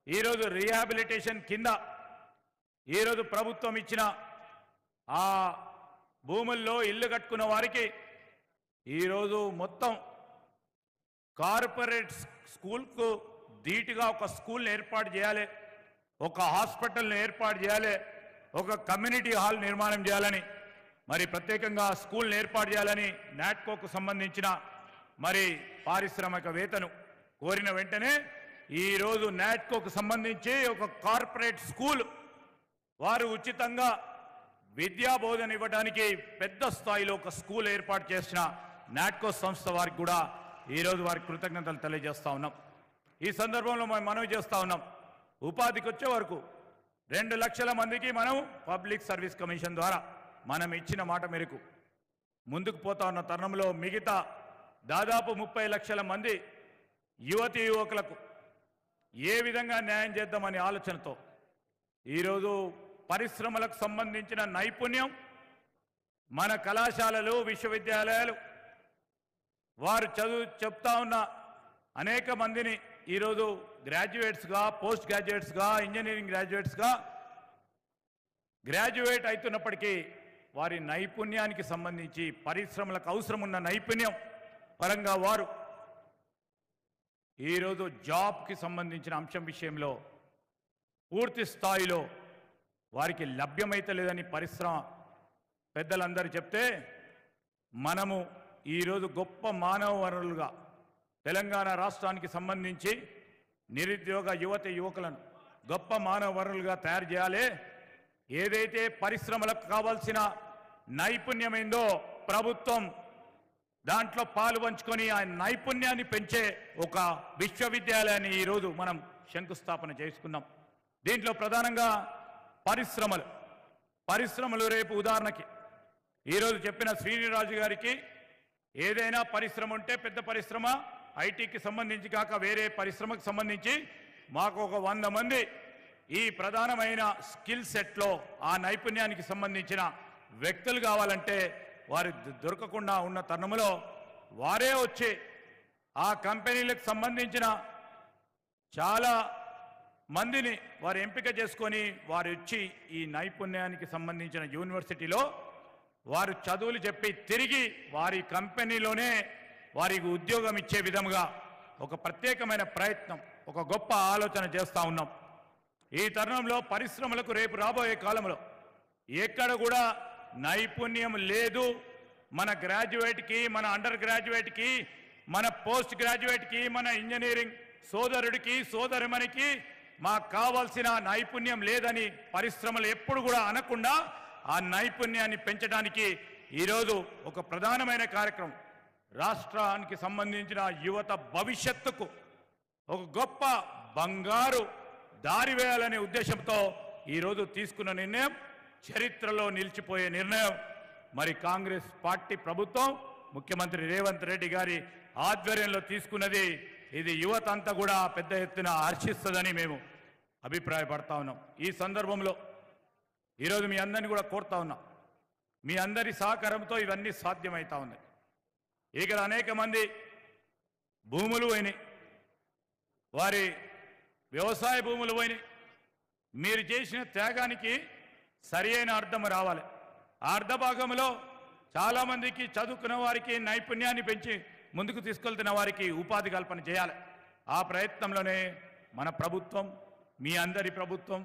ఈరోజు రీహాబిలిటేషన్ కింద ఈరోజు ప్రభుత్వం ఇచ్చిన ఆ భూముల్లో ఇల్లు కట్టుకున్న వారికి ఈరోజు మొత్తం కార్పొరేట్ స్కూల్కు ధీటుగా ఒక స్కూల్ని ఏర్పాటు చేయాలి, ఒక హాస్పిటల్ని ఏర్పాటు చేయాలి, ఒక కమ్యూనిటీ హాల్ నిర్మాణం చేయాలని మరి ప్రత్యేకంగా స్కూల్ని ఏర్పాటు చేయాలని నాట్కోకు సంబంధించిన మరి పారిశ్రామికవేత్తను కోరిన వెంటనే ఈరోజు నాట్కోకు సంబంధించి ఒక కార్పొరేట్ స్కూల్ వారు ఉచితంగా విద్యా బోధన ఇవ్వడానికి పెద్ద స్థాయిలో ఒక స్కూల్ ఏర్పాటు చేసిన నాట్కో సంస్థ వారికి కూడా ఈరోజు వారికి కృతజ్ఞతలు తెలియజేస్తా ఉన్నాం. ఈ సందర్భంలో మనం మనవి చేస్తా ఉన్నాం, ఉపాధికి వచ్చే వరకు 2 లక్షల మందికి మనం పబ్లిక్ సర్వీస్ కమిషన్ ద్వారా మనం ఇచ్చిన మాట మేరకు ముందుకు పోతా ఉన్న తరుణంలో మిగతా దాదాపు 30 లక్షల మంది యువతి యువకులకు ఏ విధంగా న్యాయం చేద్దామనే ఆలోచనతో ఈరోజు పరిశ్రమలకు సంబంధించిన నైపుణ్యం మన కళాశాలలు విశ్వవిద్యాలయాలు వారు చెప్తా ఉన్న అనేక మందిని ఈరోజు గ్రాడ్యుయేట్స్గా పోస్ట్ గ్రాడ్యుయేట్స్గా ఇంజనీరింగ్ గ్రాడ్యుయేట్స్గా గ్రాడ్యుయేట్ అవుతున్నప్పటికీ వారి నైపుణ్యానికి సంబంధించి పరిశ్రమలకు అవసరం ఉన్న నైపుణ్యం పరంగా వారు ఈరోజు జాబ్కి సంబంధించిన అంశం విషయంలో పూర్తి స్థాయిలో వారికి లభ్యమైతే లేదని పరిశ్రమ పెద్దలందరూ చెప్తే మనము ఈరోజు గొప్ప మానవ వనరులుగా తెలంగాణ రాష్ట్రానికి సంబంధించి నిరుద్యోగ యువత యువకులను గొప్ప మానవ వనరులుగా తయారు చేయాలి. ఏదైతే పరిశ్రమలకు కావాల్సిన నైపుణ్యమైందో ప్రభుత్వం దాంట్లో పాలు పంచుకొని ఆ నైపుణ్యాన్ని పెంచే ఒక విశ్వవిద్యాలయాన్ని ఈరోజు మనం శంకుస్థాపన చేసుకున్నాం. దీంట్లో ప్రధానంగా పరిశ్రమలు రేపు ఉదాహరణకి ఈరోజు చెప్పిన శ్రీనిరాజు గారికి ఏదైనా పరిశ్రమ ఉంటే పెద్ద పరిశ్రమ ఐటీకి సంబంధించి కాక వేరే పరిశ్రమకు సంబంధించి మాకు ఒక 100 మంది ఈ ప్రధానమైన స్కిల్ సెట్లో ఆ నైపుణ్యానికి సంబంధించిన వ్యక్తులు కావాలంటే వారు దొరకకుండా ఉన్న తరుణంలో వారే వచ్చి ఆ కంపెనీలకు సంబంధించిన చాలా మందిని వారు ఎంపిక చేసుకొని వారు వచ్చి ఈ నైపుణ్యానికి సంబంధించిన యూనివర్సిటీలో వారు చదువులు చెప్పి తిరిగి వారి కంపెనీలోనే వారికి ఉద్యోగం ఇచ్చే విధంగా ఒక ప్రత్యేకమైన ప్రయత్నం ఒక గొప్ప ఆలోచన చేస్తూ ఉన్నాం. ఈ తరుణంలో పరిశ్రమలకు రేపు రాబోయే కాలంలో ఎక్కడ కూడా నైపుణ్యం లేదు, మన గ్రాడ్యుయేట్కి మన అండర్ గ్రాడ్యుయేట్కి మన పోస్ట్ గ్రాడ్యుయేట్కి, మన ఇంజనీరింగ్ సోదరుడికి, సోదరిమణికి మాకు కావాల్సిన నైపుణ్యం లేదని పరిశ్రమలు ఎప్పుడు కూడా అనకుండా ఆ నైపుణ్యాన్ని పెంచడానికి ఈరోజు ఒక ప్రధానమైన కార్యక్రమం, రాష్ట్రానికి సంబంధించిన యువత భవిష్యత్తుకు ఒక గొప్ప బంగారు దారి వేయాలనే ఉద్దేశంతో ఈరోజు తీసుకున్న నిర్ణయం చరిత్రలో నిలిచిపోయే నిర్ణయం. మరి కాంగ్రెస్ పార్టీ ప్రభుత్వం ముఖ్యమంత్రి రేవంత్ రెడ్డి గారి ఆధ్వర్యంలో తీసుకున్నది. ఇది యువత అంతా కూడా పెద్ద ఎత్తున హర్షిస్తుందని మేము అభిప్రాయపడతా ఉన్నాం. ఈ సందర్భంలో ఈరోజు మీ అందరినీ కూడా కోరుతా ఉన్నాం, మీ అందరి సహకారంతో ఇవన్నీ సాధ్యమవుతా ఉన్నాయి. ఇక్కడ అనేక మంది భూములు పోయినాయి, వారి వ్యవసాయ భూములు పోయినాయి. మీరు చేసిన త్యాగానికి సరి అయిన అర్థం రావాలి. ఆ అర్ధ భాగంలో చాలామందికి చదువుకున్న వారికి నైపుణ్యాన్ని పెంచి ముందుకు తీసుకెళ్తున్న వారికి ఉపాధి కల్పన చేయాలి. ఆ ప్రయత్నంలోనే మన ప్రభుత్వం, మీ అందరి ప్రభుత్వం,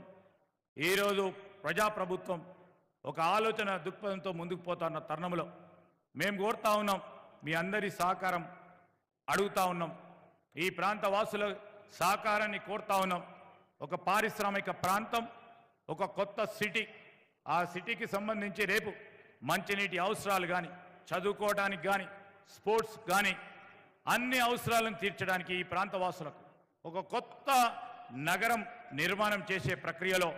ఈరోజు ప్రజాప్రభుత్వం ఒక ఆలోచన దృక్పథంతో ముందుకు పోతున్న తరుణంలో మేము కోరుతా ఉన్నాం, మీ అందరి సహకారం అడుగుతా ఉన్నాం. ఈ ప్రాంత వాసుల సహకారాన్ని కోరుతా ఉన్నాం. ఒక పారిశ్రామిక ప్రాంతం, ఒక కొత్త సిటీ, ఆ సిటీకి సంబంధించి రేపు మంచినీటి అవసరాలు కానీ, చదువుకోవడానికి కానీ, స్పోర్ట్స్ కానీ అన్ని అవసరాలను తీర్చడానికి ఈ ప్రాంత వాసులకు ఒక కొత్త నగరం నిర్మాణం చేసే ప్రక్రియలో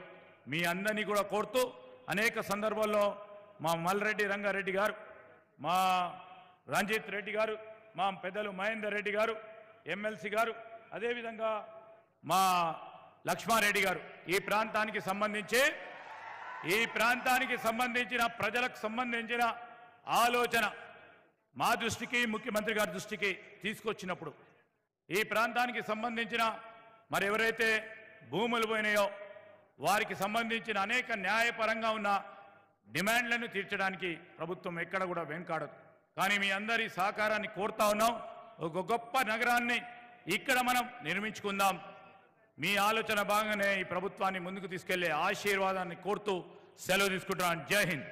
మీ అందరినీ కూడా కోరుతూ, అనేక సందర్భాల్లో మా మల్రెడ్డి రంగారెడ్డి గారు, మా రంజిత్ రెడ్డి గారు, మా పెద్దలు మహేందర్ రెడ్డి గారు ఎమ్మెల్సీ గారు, అదేవిధంగా మా లక్ష్మారెడ్డి గారు ఈ ప్రాంతానికి సంబంధించిన ప్రజలకు సంబంధించిన ఆలోచన మా దృష్టికి, ముఖ్యమంత్రి గారి దృష్టికి తీసుకొచ్చినప్పుడు ఈ ప్రాంతానికి సంబంధించిన మరి ఎవరైతే భూములు పోయినాయో వారికి సంబంధించిన అనేక న్యాయపరంగా ఉన్న డిమాండ్లను తీర్చడానికి ప్రభుత్వం ఎక్కడ కూడా వెనుకాడదు. కానీ మీ అందరి సహకారాన్ని కోరుతా ఉన్నాం. ఒక గొప్ప నగరాన్ని ఇక్కడ మనం నిర్మించుకుందాం. మీ ఆలోచన భాగంగానే ఈ ప్రభుత్వాన్ని ముందుకు తీసుకెళ్లే ఆశీర్వాదాన్ని కోరుతూ సెలవు తీసుకుంటున్నాను. జై హింద్.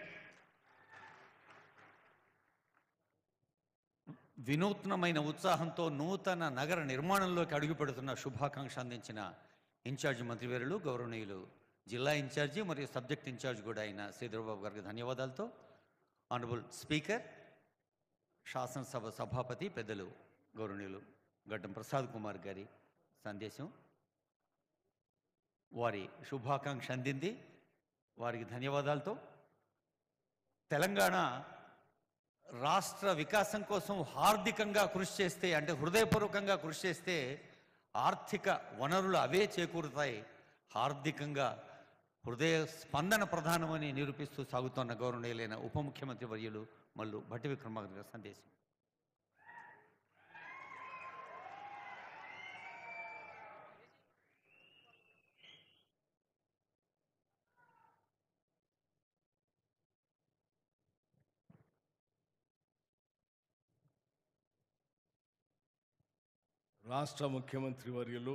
వినూత్నమైన ఉత్సాహంతో నూతన నగర నిర్మాణంలోకి అడుగుపెడుతున్న శుభాకాంక్ష అందించిన ఇన్ఛార్జి మంత్రివర్యులు, గౌరవనీయులు జిల్లా ఇన్ఛార్జి మరియు సబ్జెక్ట్ ఇన్ఛార్జ్ కూడా అయిన శ్రీధర్బాబు గారికి ధన్యవాదాలతో ఆనరబుల్ స్పీకర్, శాసనసభ సభాపతి పెద్దలు గౌరవనీయులు గడ్డం ప్రసాద్ కుమార్ గారి సందేశం, వారి శుభాకాంక్ష అందింది. వారికి ధన్యవాదాలతో తెలంగాణ రాష్ట్ర వికాసం కోసం హార్దికంగా కృషి చేస్తే, అంటే హృదయపూర్వకంగా కృషి చేస్తే ఆర్థిక వనరులు అవే చేకూరుతాయి. హార్దికంగా హృదయ స్పందన ప్రధానమని నిరూపిస్తూ సాగుతున్న గౌరవనీయులైన ఉప ముఖ్యమంత్రి వర్యులు మల్లు భట్టి విక్రమార్క గారి సందేశం. రాష్ట్ర ముఖ్యమంత్రి వర్యులు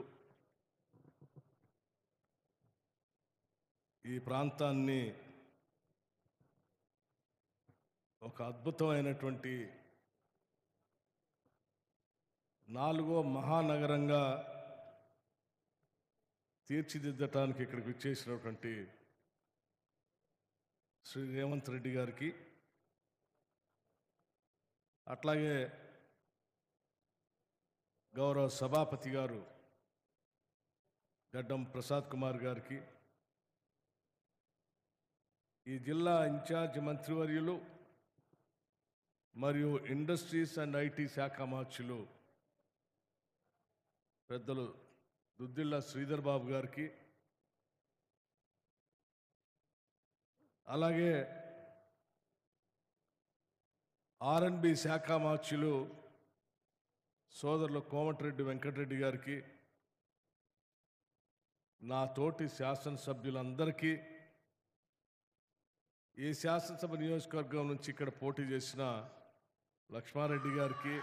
ఈ ప్రాంతాన్ని ఒక అద్భుతమైనటువంటి 4వ మహానగరంగా తీర్చిదిద్దటానికి ఇక్కడికి విచ్చేసినటువంటి శ్రీ రేవంత్ రెడ్డి గారికి, అట్లాగే గౌరవ సభాపతి గారు గడ్డం ప్రసాద్ కుమార్ గారికి, ఈ జిల్లా ఇన్ఛార్జ్ మంత్రివర్యులు మరియు ఇండస్ట్రీస్ అండ్ ఐటీ శాఖ మార్చులు పెద్దలు దుద్దిళ్ళ శ్రీధర్ బాబు గారికి, అలాగే ఆర్ఎండ్బి శాఖ మార్చులు సోదరులు కోమటిరెడ్డి వెంకటరెడ్డి గారికి, నా తోటి శాసనసభ్యులందరికీ, ఈ శాసనసభ నియోజకవర్గం నుంచి ఇక్కడ పోటీ చేసిన లక్ష్మారెడ్డి గారికి,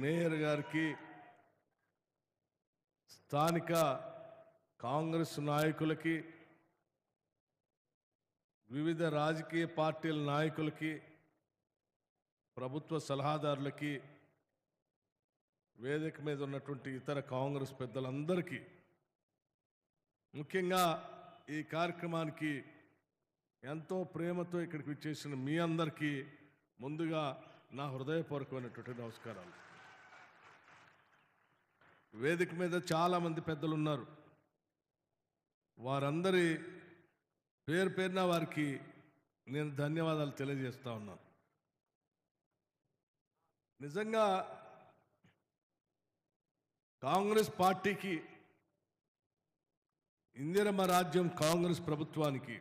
మేయర్ గారికి, స్థానిక కాంగ్రెస్ నాయకులకి, వివిధ రాజకీయ పార్టీల నాయకులకి, ప్రభుత్వ సలహాదారులకి, వేదిక మీద ఉన్నటువంటి ఇతర కాంగ్రెస్ పెద్దలందరికీ, ముఖ్యంగా ఈ కార్యక్రమానికి ఎంతో ప్రేమతో ఇక్కడికి వచ్చేసిన మీ అందరికీ ముందుగా నా హృదయపూర్వకమైనటువంటి నమస్కారాలు. వేదిక మీద చాలామంది పెద్దలు ఉన్నారు. వారందరి పేరు పేరున వారికి నేను ధన్యవాదాలు తెలియజేస్తా ఉన్నాను. నిజంగా కాంగ్రెస్ పార్టీకి, ఇందిరమ్మ రాజ్యం కాంగ్రెస్ ప్రభుత్వానికి,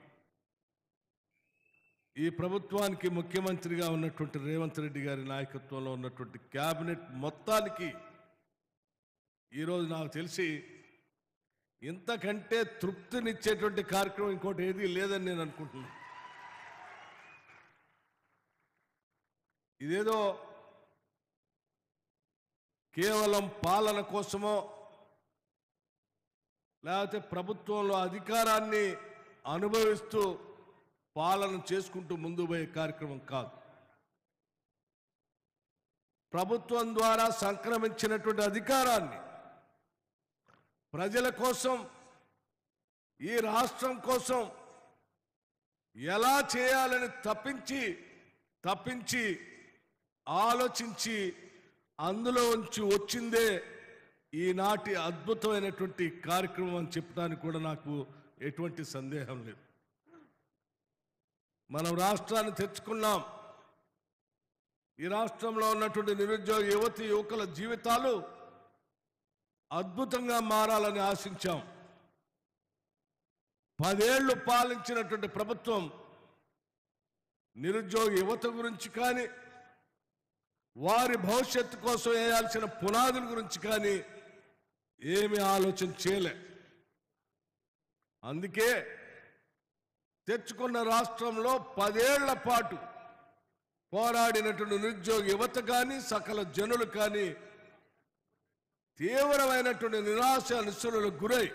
ఈ ప్రభుత్వానికి ముఖ్యమంత్రిగా ఉన్నటువంటి రేవంత్ రెడ్డి గారి నాయకత్వంలో ఉన్నటువంటి క్యాబినెట్ మొత్తానికి ఈరోజు నాకు తెలిసి ఇంతకంటే తృప్తినిచ్చేటువంటి కార్యక్రమం ఇంకోటి ఏదీ లేదని నేను అనుకుంటున్నాను. ఇదేదో కేవలం పాలన కోసమో లేకపోతే ప్రభుత్వంలో అధికారాన్ని అనుభవిస్తూ పాలన చేసుకుంటూ ముందు పోయే కార్యక్రమం కాదు. ప్రభుత్వం ద్వారా సంక్రమించినటువంటి అధికారాన్ని ప్రజల కోసం, ఈ రాష్ట్రం కోసం ఎలా చేయాలని తప్పించి ఆలోచించి అందులో ఉంచి వచ్చిందే ఈనాటి అద్భుతమైనటువంటి కార్యక్రమం అని చెప్పడానికి కూడా నాకు ఎటువంటి సందేహం లేదు. మనం రాష్ట్రాన్ని తెచ్చుకున్నాం. ఈ రాష్ట్రంలో ఉన్నటువంటి నిరుద్యోగ యువతి యువకుల జీవితాలు అద్భుతంగా మారాలని ఆశించాం. 10 ఏళ్లు పాలించినటువంటి ప్రభుత్వం నిరుద్యోగ యువత గురించి కానీ, వారి భవిష్యత్తు కోసం వేయాల్సిన పునాదుల గురించి కానీ ఏమీ ఆలోచన చేయలే. అందుకే తెచ్చుకున్న రాష్ట్రంలో 10 ఏళ్ల పాటు పోరాడినటువంటి నిరుద్యోగ యువత కానీ, సకల జనులు కానీ తీవ్రమైనటువంటి నిరాశ నిస్సులకు గురై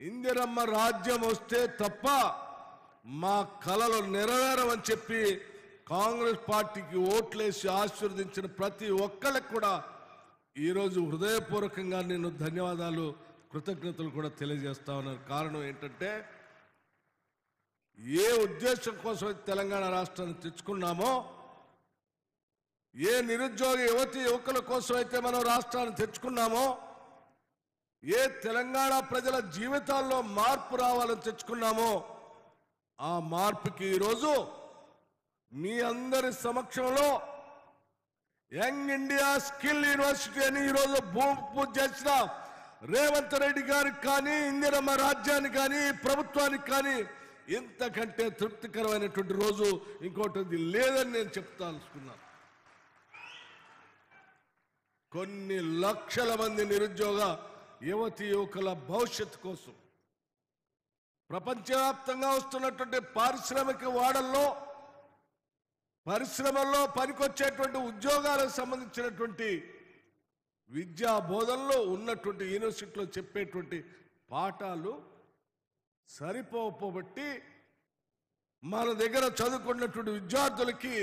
ఇందిరమ్మ రాజ్యం వస్తే తప్ప మా కలలు నెరవేరవని చెప్పి కాంగ్రెస్ పార్టీకి ఓట్లేసి ఆశీర్వదించిన ప్రతి ఒక్కరికి కూడా ఈరోజు హృదయపూర్వకంగా నేను ధన్యవాదాలు, కృతజ్ఞతలు కూడా తెలియజేస్తా ఉన్నాను. కారణం ఏంటంటే, ఏ ఉద్దేశం కోసం తెలంగాణ రాష్ట్రాన్ని తెచ్చుకున్నామో, ఏ నిరుద్యోగ యువతి యువకుల కోసం అయితే మనం రాష్ట్రాన్ని తెచ్చుకున్నామో, ఏ తెలంగాణ ప్రజల జీవితాల్లో మార్పు రావాలని తెచ్చుకున్నామో, ఆ మార్పుకి ఈరోజు మీ అందరి సమక్షంలో యంగ్ ఇండియా స్కిల్ యూనివర్సిటీ అని ఈరోజు భూమి పూజ చేసిన రేవంత్ రెడ్డి గారికి కానీ, ఇందిరమ్మ రాజ్యానికి కానీ, ప్రభుత్వానికి కానీ ఇంతకంటే తృప్తికరమైనటువంటి రోజు ఇంకోటి లేదని నేను చెప్తానుకున్నాను. కొన్ని లక్షల మంది నిరుద్యోగ యువతి యువకుల భవిష్యత్తు కోసం ప్రపంచవ్యాప్తంగా వస్తున్నటువంటి పారిశ్రామిక వాడల్లో, పరిశ్రమల్లో పనికొచ్చేటువంటి ఉద్యోగాలకు సంబంధించినటువంటి విద్యా బోధనలో ఉన్నటువంటి యూనివర్సిటీలో చెప్పేటువంటి పాఠాలు సరిపోబట్టి మన దగ్గర చదువుకున్నటువంటి విద్యార్థులకి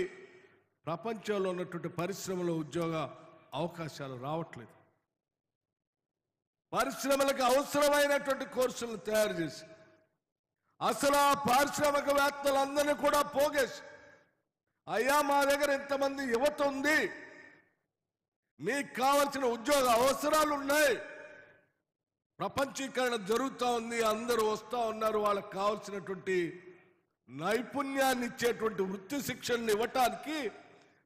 ప్రపంచంలో ఉన్నటువంటి పరిశ్రమలో ఉద్యోగ అవకాశాలు రావట్లేదు. పరిశ్రమలకు అవసరమైనటువంటి కోర్సులను తయారు చేసి అసలు ఆ పారిశ్రామికవేత్తలందరినీ కూడా పోగేసి, అయ్యా మా దగ్గర ఇంతమంది యువత ఉంది, మీకు కావాల్సిన ఉద్యోగ అవసరాలు ఉన్నాయి, ప్రపంచీకరణ జరుగుతూ ఉంది, అందరూ వస్తూ ఉన్నారు, వాళ్ళకి కావాల్సినటువంటి నైపుణ్యాన్ని ఇచ్చేటువంటి వృత్తి శిక్షణను ఇవ్వటానికి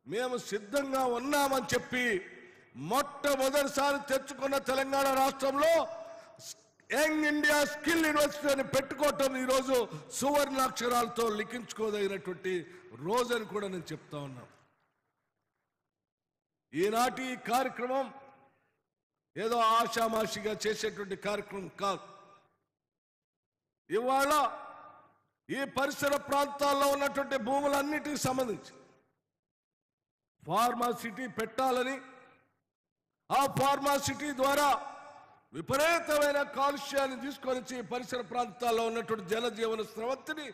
మేము సిద్ధంగా ఉన్నామని చెప్పి మొట్టమొదటిసారి తెచ్చుకున్న తెలంగాణ రాష్ట్రంలో యంగ్ ఇండియా స్కిల్ యూనివర్సిటీ అని పెట్టుకోవటం ఈరోజు సువర్ణాక్షరాలతో లిఖించుకోదగినటువంటి రోజు అని కూడా నేను చెప్తా ఉన్నాను. ఈనాటి ఈ కార్యక్రమం ఏదో ఆషామాషిగా చేసేటువంటి కార్యక్రమం కాదు. ఇవాళ ఈ పరిసర ప్రాంతాల్లో ఉన్నటువంటి భూములన్నిటికి సంబంధించి ఫార్మాసిటీ పెట్టాలని, ఆ ఫార్మాసిటీ ద్వారా విపరీతమైన కాలుష్యాన్ని తీసుకొని పరిసర ప్రాంతాల్లో ఉన్నటువంటి జనజీవన స్రవంతిని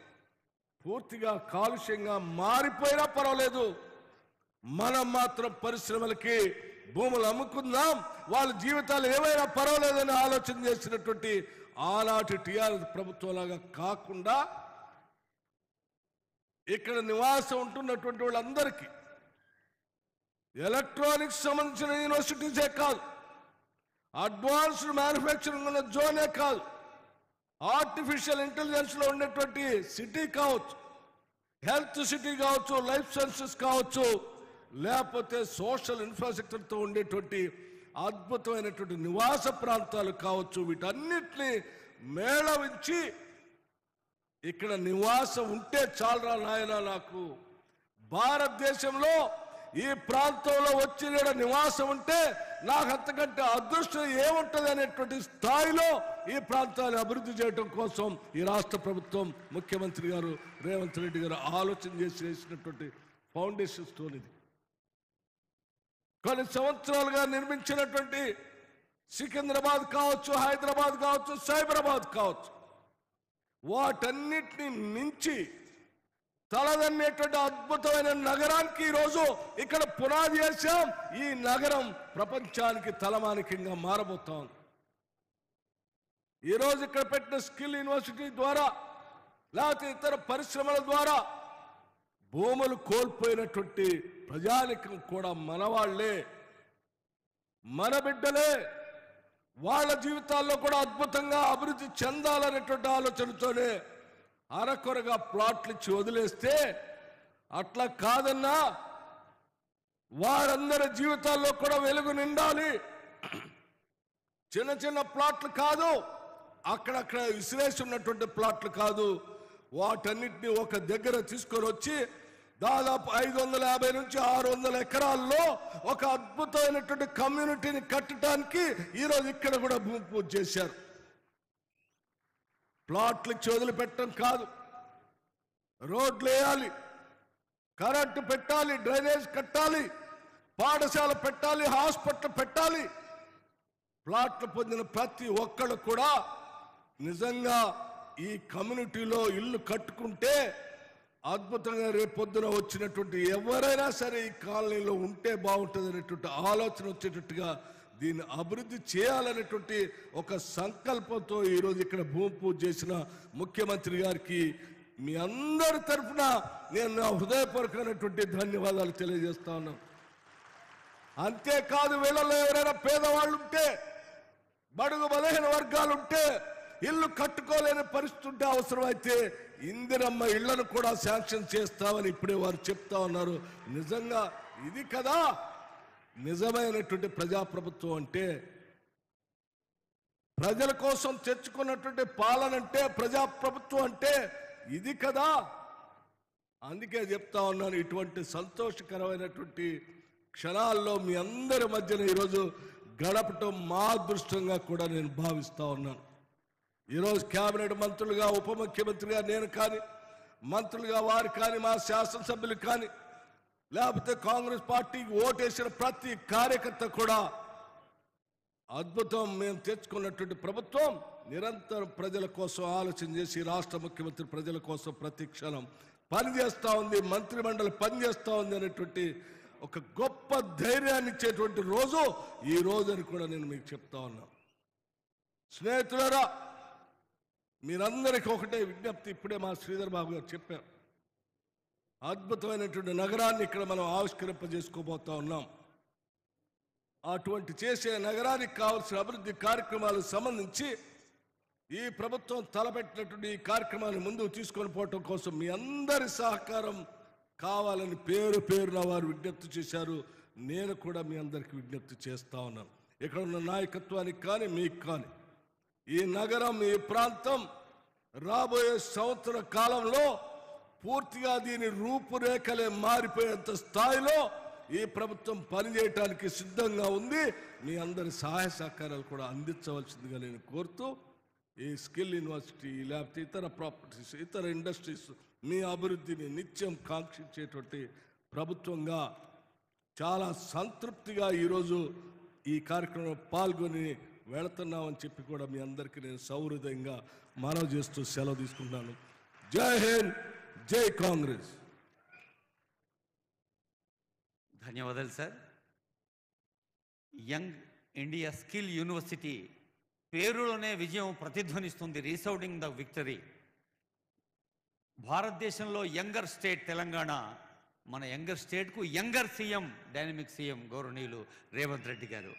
పూర్తిగా కాలుష్యంగా మారిపోయినా పర్వాలేదు, మనం మాత్రం పరిశ్రమలకి భూములు అమ్ముకుందాం, వాళ్ళ జీవితాలు ఏమైనా పర్వాలేదని ఆలోచన చేసినటువంటి ఆనాటి టీఆర్ఎస్ ప్రభుత్వంలాగా కాకుండా ఇక్కడ నివాసం ఉంటున్నటువంటి వాళ్ళందరికీ ఎలక్ట్రానిక్స్ సంబంధించిన యూనివర్సిటీసే కాదు, అడ్వాన్స్డ్ మ్యానుఫ్యాక్చరింగ్ ఉన్న జోనే కాదు, ఆర్టిఫిషియల్ ఇంటెలిజెన్స్లో ఉండేటువంటి సిటీ కావచ్చు, హెల్త్ సిటీ కావచ్చు, లైఫ్ సైన్సెస్ కావచ్చు, లేకపోతే సోషల్ ఇన్ఫ్రాస్ట్రక్చర్తో ఉండేటువంటి అద్భుతమైనటువంటి నివాస ప్రాంతాలు కావచ్చు, వీటన్నిటిని మేళవించి ఇక్కడ నివాసం ఉంటే చాలరా నాయన, నాకు భారతదేశంలో ఈ ప్రాంతంలో వచ్చి నివాసం ఉంటే నాకు అంతకంటే అదృష్టం ఏముంటుంది అనేటువంటి స్థాయిలో ఈ ప్రాంతాన్ని అభివృద్ధి చేయడం కోసం ఈ రాష్ట్ర ప్రభుత్వం ముఖ్యమంత్రి గారు రేవంత్ రెడ్డి గారు ఆలోచన చేసినటువంటి ఫౌండేషన్ స్టోన్ ఇది. కొన్ని సంవత్సరాలుగా నిర్మించినటువంటి సికింద్రాబాద్ కావచ్చు, హైదరాబాద్ కావచ్చు, సైబరాబాద్ కావచ్చు, వాటన్నిటిని మించి తలదన్నేటువంటి అద్భుతమైన నగరానికి ఈరోజు ఇక్కడ పునాది వేశాం. ఈ నగరం ప్రపంచానికి తలమానికంగా మారబోతా ఉంది. ఈరోజు ఇక్కడ పెట్టిన స్కిల్ యూనివర్సిటీ ద్వారా లేకపోతే ఇతర పరిశ్రమల ద్వారా భూములు కోల్పోయినటువంటి ప్రజానికం కూడా మనవాళ్లే, మన బిడ్డలే, వాళ్ళ జీవితాల్లో కూడా అద్భుతంగా అభివృద్ధి చెందాలనేటువంటి ఆలోచనతోనే అరకొరగా ప్లాట్లు ఇచ్చి వదిలేస్తే అట్లా కాదన్నా, వారందరి జీవితాల్లో కూడా వెలుగు నిండాలి. చిన్న చిన్న ప్లాట్లు కాదు, అక్కడక్కడ విసిరేసి ఉన్నటువంటి ప్లాట్లు కాదు, వాటన్నిటిని ఒక దగ్గర తీసుకొని వచ్చి దాదాపు 550 నుంచి 600 ఎకరాల్లో ఒక అద్భుతమైనటువంటి కమ్యూనిటీని కట్టడానికి ఈరోజు ఇక్కడ కూడా భూమి పూజ చేశారు. ప్లాట్లు ఇచ్చి వదిలిపెట్టడం కాదు, రోడ్లు వేయాలి, కరెంటు పెట్టాలి, డ్రైనేజ్ కట్టాలి, పాఠశాల పెట్టాలి, హాస్పిటల్ పెట్టాలి. ప్లాట్లు పొందిన ప్రతి ఒక్కళ్ళు కూడా నిజంగా ఈ కమ్యూనిటీలో ఇల్లు కట్టుకుంటే అద్భుతంగా రేపొద్దున వచ్చినటువంటి ఎవరైనా సరే ఈ కాలనీలో ఉంటే బాగుంటుంది అనేటువంటి ఆలోచన వచ్చేటట్టుగా దీన్ని అభివృద్ధి చేయాలనేటువంటి ఒక సంకల్పంతో ఈరోజు ఇక్కడ భూమి పూజ చేసిన ముఖ్యమంత్రి గారికి మీ అందరి తరఫున నేను నా హృదయపూర్వకమైనటువంటి ధన్యవాదాలు తెలియజేస్తా ఉన్నాను. అంతేకాదు, వీళ్ళలో ఎవరైనా పేదవాళ్ళు ఉంటే, బడుగు బలహీన వర్గాలు ఉంటే, ఇల్లు కట్టుకోలేని పరిస్థితి ఉంటే అవసరమైతే ఇందిరమ్మ ఇళ్లను కూడా శాంక్షన్ చేస్తామని ఇప్పుడే వారు చెప్తా ఉన్నారు. నిజంగా ఇది కదా నిజమైనటువంటి ప్రజాప్రభుత్వం అంటే, ప్రజల కోసం తెచ్చుకున్నటువంటి పాలన అంటే, ప్రజాప్రభుత్వం అంటే ఇది కదా. అందుకే చెప్తా ఉన్నాను, ఇటువంటి సంతోషకరమైనటువంటి క్షణాల్లో మీ అందరి మధ్యన ఈరోజు గడపటం మా అదృష్టంగా కూడా నేను భావిస్తా ఉన్నాను. ఈరోజు కేబినెట్ మంత్రులుగా, ఉప ముఖ్యమంత్రిగా నేను కానీ, మంత్రులుగా వారు కానీ, మా శాసనసభ్యులు కానీ, లేకపోతే కాంగ్రెస్ పార్టీకి ఓటేసిన ప్రతి కార్యకర్త కూడా అద్భుతం. మేము తెచ్చుకున్నటువంటి ప్రభుత్వం నిరంతరం ప్రజల కోసం ఆలోచన చేసి రాష్ట్ర ముఖ్యమంత్రి ప్రజల కోసం ప్రతి క్షణం పనిచేస్తూ ఉంది, మంత్రిమండలి పనిచేస్తూ ఉంది అనేటువంటి ఒక గొప్ప ధైర్యాన్ని ఇచ్చేటువంటి రోజు ఈ రోజు అని కూడా నేను మీకు చెప్తా ఉన్నా. స్నేహితులారా, మీరందరికీ ఒకటే విజ్ఞప్తి, ఇప్పుడే మా శ్రీధర్ బాబు గారు చెప్పారు, అద్భుతమైనటువంటి నగరాన్ని ఇక్కడ మనం ఆవిష్కరింపజేసుకోబోతా ఉన్నాం. అటువంటి చేసే నగరానికి కావాల్సిన అభివృద్ధి కార్యక్రమాలకు సంబంధించి ఈ ప్రభుత్వం తలపెట్టినటువంటి ఈ కార్యక్రమాన్ని ముందుకు తీసుకొని పోవటం కోసం మీ అందరి సహకారం కావాలని పేరు పేరున వారు విజ్ఞప్తి చేశారు. నేను కూడా మీ అందరికీ విజ్ఞప్తి చేస్తా ఉన్నాను. ఇక్కడ ఉన్న నాయకత్వానికి కానీ మీకు కానీ ఈ నగరం, ఈ ప్రాంతం రాబోయే సంవత్సర కాలంలో పూర్తిగా దీని రూపురేఖలే మారిపోయేంత స్థాయిలో ఈ ప్రభుత్వం పనిచేయటానికి సిద్ధంగా ఉంది. మీ అందరి సహాయ సహకారాలు కూడా అందించవలసిందిగా నేను కోరుతూ, ఈ స్కిల్ యూనివర్సిటీ లేకపోతే ఇతర ప్రాపర్టీస్, ఇతర ఇండస్ట్రీస్ మీ అభివృద్ధిని నిత్యం కాంక్షించేటువంటి ప్రభుత్వంగా చాలా సంతృప్తిగా ఈరోజు ఈ కార్యక్రమంలో పాల్గొని వెళుతున్నామని చెప్పి కూడా మీ అందరికీ నేను సౌహృదయంగా మనవి చేస్తూ సెలవు తీసుకుంటున్నాను. జై హింద్, జై కాంగ్రెస్. ధన్యవాదాలు sir. Young India Skill University పేరులోనే విజయం ప్రతిధ్వనిస్తుంది, రీసౌండింగ్ ద విక్టరీ. భారతదేశంలో యంగర్ స్టేట్ తెలంగాణ, మన యంగర్ స్టేట్కు యంగర్ సీఎం, డైనమిక్ సీఎం గౌరవనీయులు రేవంత్ రెడ్డి గారు.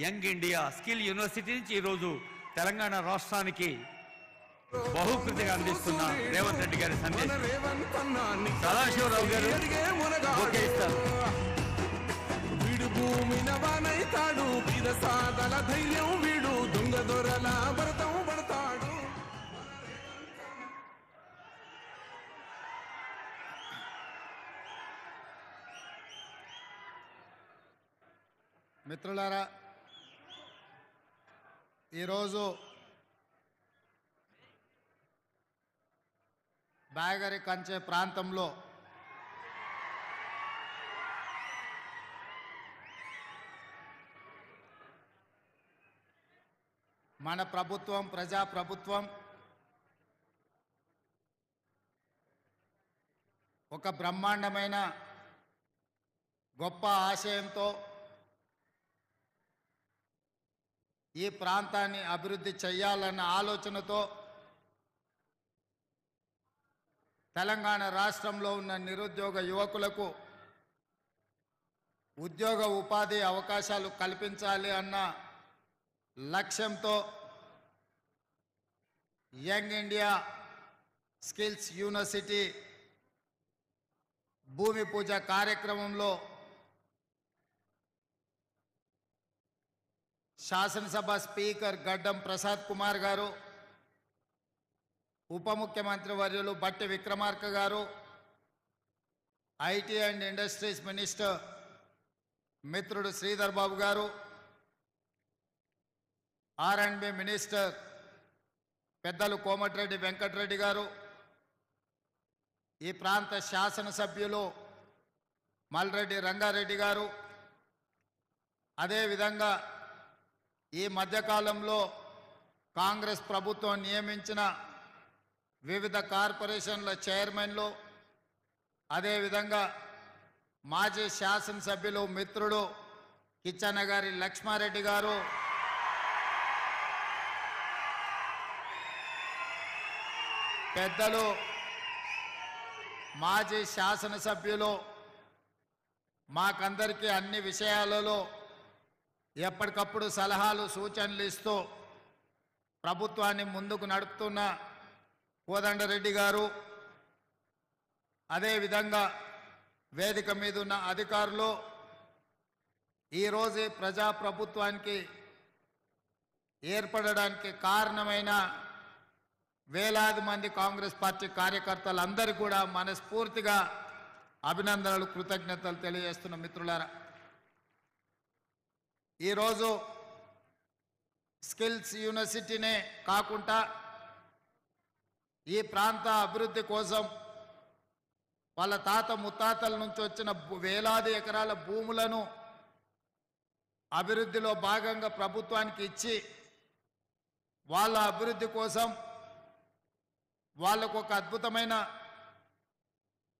యంగ్ ఇండియా స్కిల్ యూనివర్సిటీ నుంచి ఈరోజు తెలంగాణ రాష్ట్రానికి బహుకృతిగా అందిస్తున్న రేవంత్ రెడ్డి గారి సందేశం. సదాశివరావు గారు ఓకే ఇస్తారు. వీడు భూమి నవానైతాడు, వీర సాదల ధైర్యం వీడు, దొంగ దొరల భరతం పడతాడు. మిత్రులారా, ఈరోజు బాగరి కంచె ప్రాంతంలో మన ప్రభుత్వం, ప్రజాప్రభుత్వం ఒక బ్రహ్మాండమైన గొప్ప ఆశయంతో ఈ ప్రాంతాన్ని అభివృద్ధి చేయాలన్న ఆలోచనతో తెలంగాణ రాష్ట్రంలో ఉన్న నిరుద్యోగ యువకులకు ఉద్యోగ ఉపాధి అవకాశాలు కల్పించాలి అన్న లక్ష్యంతో యంగ్ ఇండియా స్కిల్స్ యూనివర్సిటీ భూమి పూజ కార్యక్రమంలో శాసనసభ స్పీకర్ గడ్డం ప్రసాద్ కుమార్ గారు, ఉప ముఖ్యమంత్రి వర్యులు బట్టి విక్రమార్క గారు, ఐటీ అండ్ ఇండస్ట్రీస్ మినిస్టర్ మిత్రుడు శ్రీధర్ బాబు గారు, R&B మినిస్టర్ పెద్దలు కోమటిరెడ్డి వెంకటరెడ్డి గారు, ఈ ప్రాంత శాసనసభ్యులు మల్రెడ్డి రంగారెడ్డి గారు, అదేవిధంగా ఈ మధ్యకాలంలో కాంగ్రెస్ ప్రభుత్వం నియమించిన వివిధ కార్పొరేషన్ల చైర్మన్లు, అదేవిధంగా మాజీ శాసనసభ్యులు మిత్రుడు కిచ్చన్నగారి లక్ష్మారెడ్డి గారు, పెద్దలు మాజీ శాసనసభ్యులు మాకందరికీ అన్ని విషయాలలో ఎప్పటికప్పుడు సలహాలు సూచనలు ఇస్తూ ప్రభుత్వాన్ని ముందుకు నడుపుతున్న కోదండరెడ్డి గారు, అదేవిధంగా వేదిక మీద ఉన్న అధికారులు, ఈరోజు ప్రజాప్రభుత్వానికి ఏర్పడడానికి కారణమైన వేలాది మంది కాంగ్రెస్ పార్టీ కార్యకర్తలందరికీ కూడా మనస్ఫూర్తిగా అభినందనలు, కృతజ్ఞతలు తెలియజేస్తున్న మిత్రులారా, ఈరోజు స్కిల్స్ యూనివర్సిటీనే కాకుండా ఈ ప్రాంత అభివృద్ధి కోసం వాళ్ళ తాత ముత్తాతల నుంచి వచ్చిన వేలాది ఎకరాల భూములను అభివృద్ధిలో భాగంగా ప్రభుత్వానికి ఇచ్చి వాళ్ళ అభివృద్ధి కోసం వాళ్ళకు ఒక అద్భుతమైన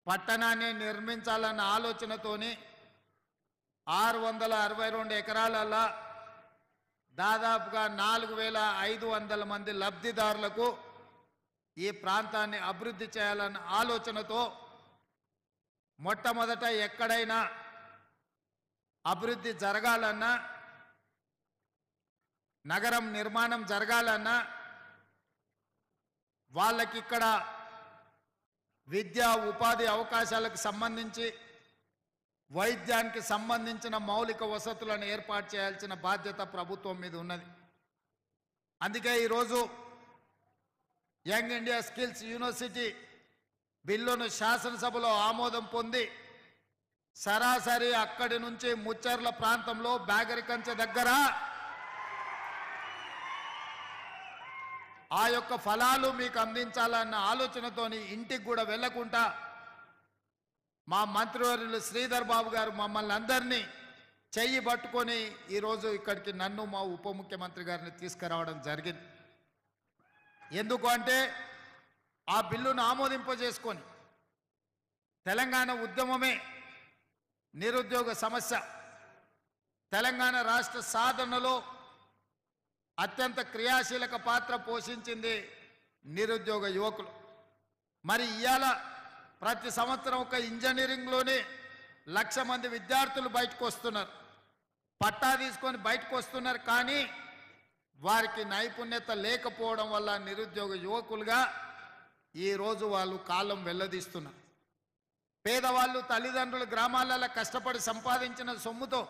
పట్టణాన్ని నిర్మించాలన్న ఆలోచనతోని 662 ఎకరాలలో దాదాపుగా 4500 మంది లబ్ధిదారులకు ఈ ప్రాంతాన్ని అభివృద్ధి చేయాలన్న ఆలోచనతో మొట్టమొదట ఎక్కడైనా అభివృద్ధి జరగాలన్నా, నగరం నిర్మాణం జరగాలన్నా వాళ్ళకి ఇక్కడ విద్యా ఉపాధి అవకాశాలకు సంబంధించి, వైద్యానికి సంబంధించిన మౌలిక వసతులను ఏర్పాటు చేయాల్సిన బాధ్యత ప్రభుత్వం మీద ఉన్నది. అందుకే ఈరోజు యంగ్ ఇండియా స్కిల్స్ యూనివర్సిటీ బిల్లును శాసనసభలో ఆమోదం పొంది సరాసరి అక్కడి నుంచి ముచ్చర్ల ప్రాంతంలో బాగరికంచె దగ్గర ఆ యొక్క ఫలాలు మీకు అందించాలన్న ఆలోచనతోని ఇంటికి కూడా వెళ్ళకుండా మా మంత్రివర్యులు శ్రీధర్ బాబు గారు మమ్మల్ని అందరినీ చెయ్యి పట్టుకొని ఈరోజు ఇక్కడికి నన్ను మా ఉప ముఖ్యమంత్రి గారిని తీసుకురావడం జరిగింది. ఎందుకు అంటే ఆ బిల్లును ఆమోదింపజేసుకొని తెలంగాణ ఉద్యమమే నిరుద్యోగ సమస్య తెలంగాణ రాష్ట్ర సాధనలో అత్యంత క్రియాశీలక పాత్ర పోషించింది నిరుద్యోగ యువకులు. మరి ఇవాళ ప్రతి సంవత్సరం ఒక ఇంజనీరింగ్లోనే 1,00,000 మంది విద్యార్థులు బయటకు వస్తున్నారు, పట్టా తీసుకొని బయటకు వస్తున్నారు. కానీ వారికి నైపుణ్యత లేకపోవడం వల్ల నిరుద్యోగ యువకులుగా ఈరోజు వాళ్ళు కాలం వెల్లదీస్తున్నారు. పేదవాళ్ళు తల్లిదండ్రులు గ్రామాలలో కష్టపడి సంపాదించిన సొమ్ముతో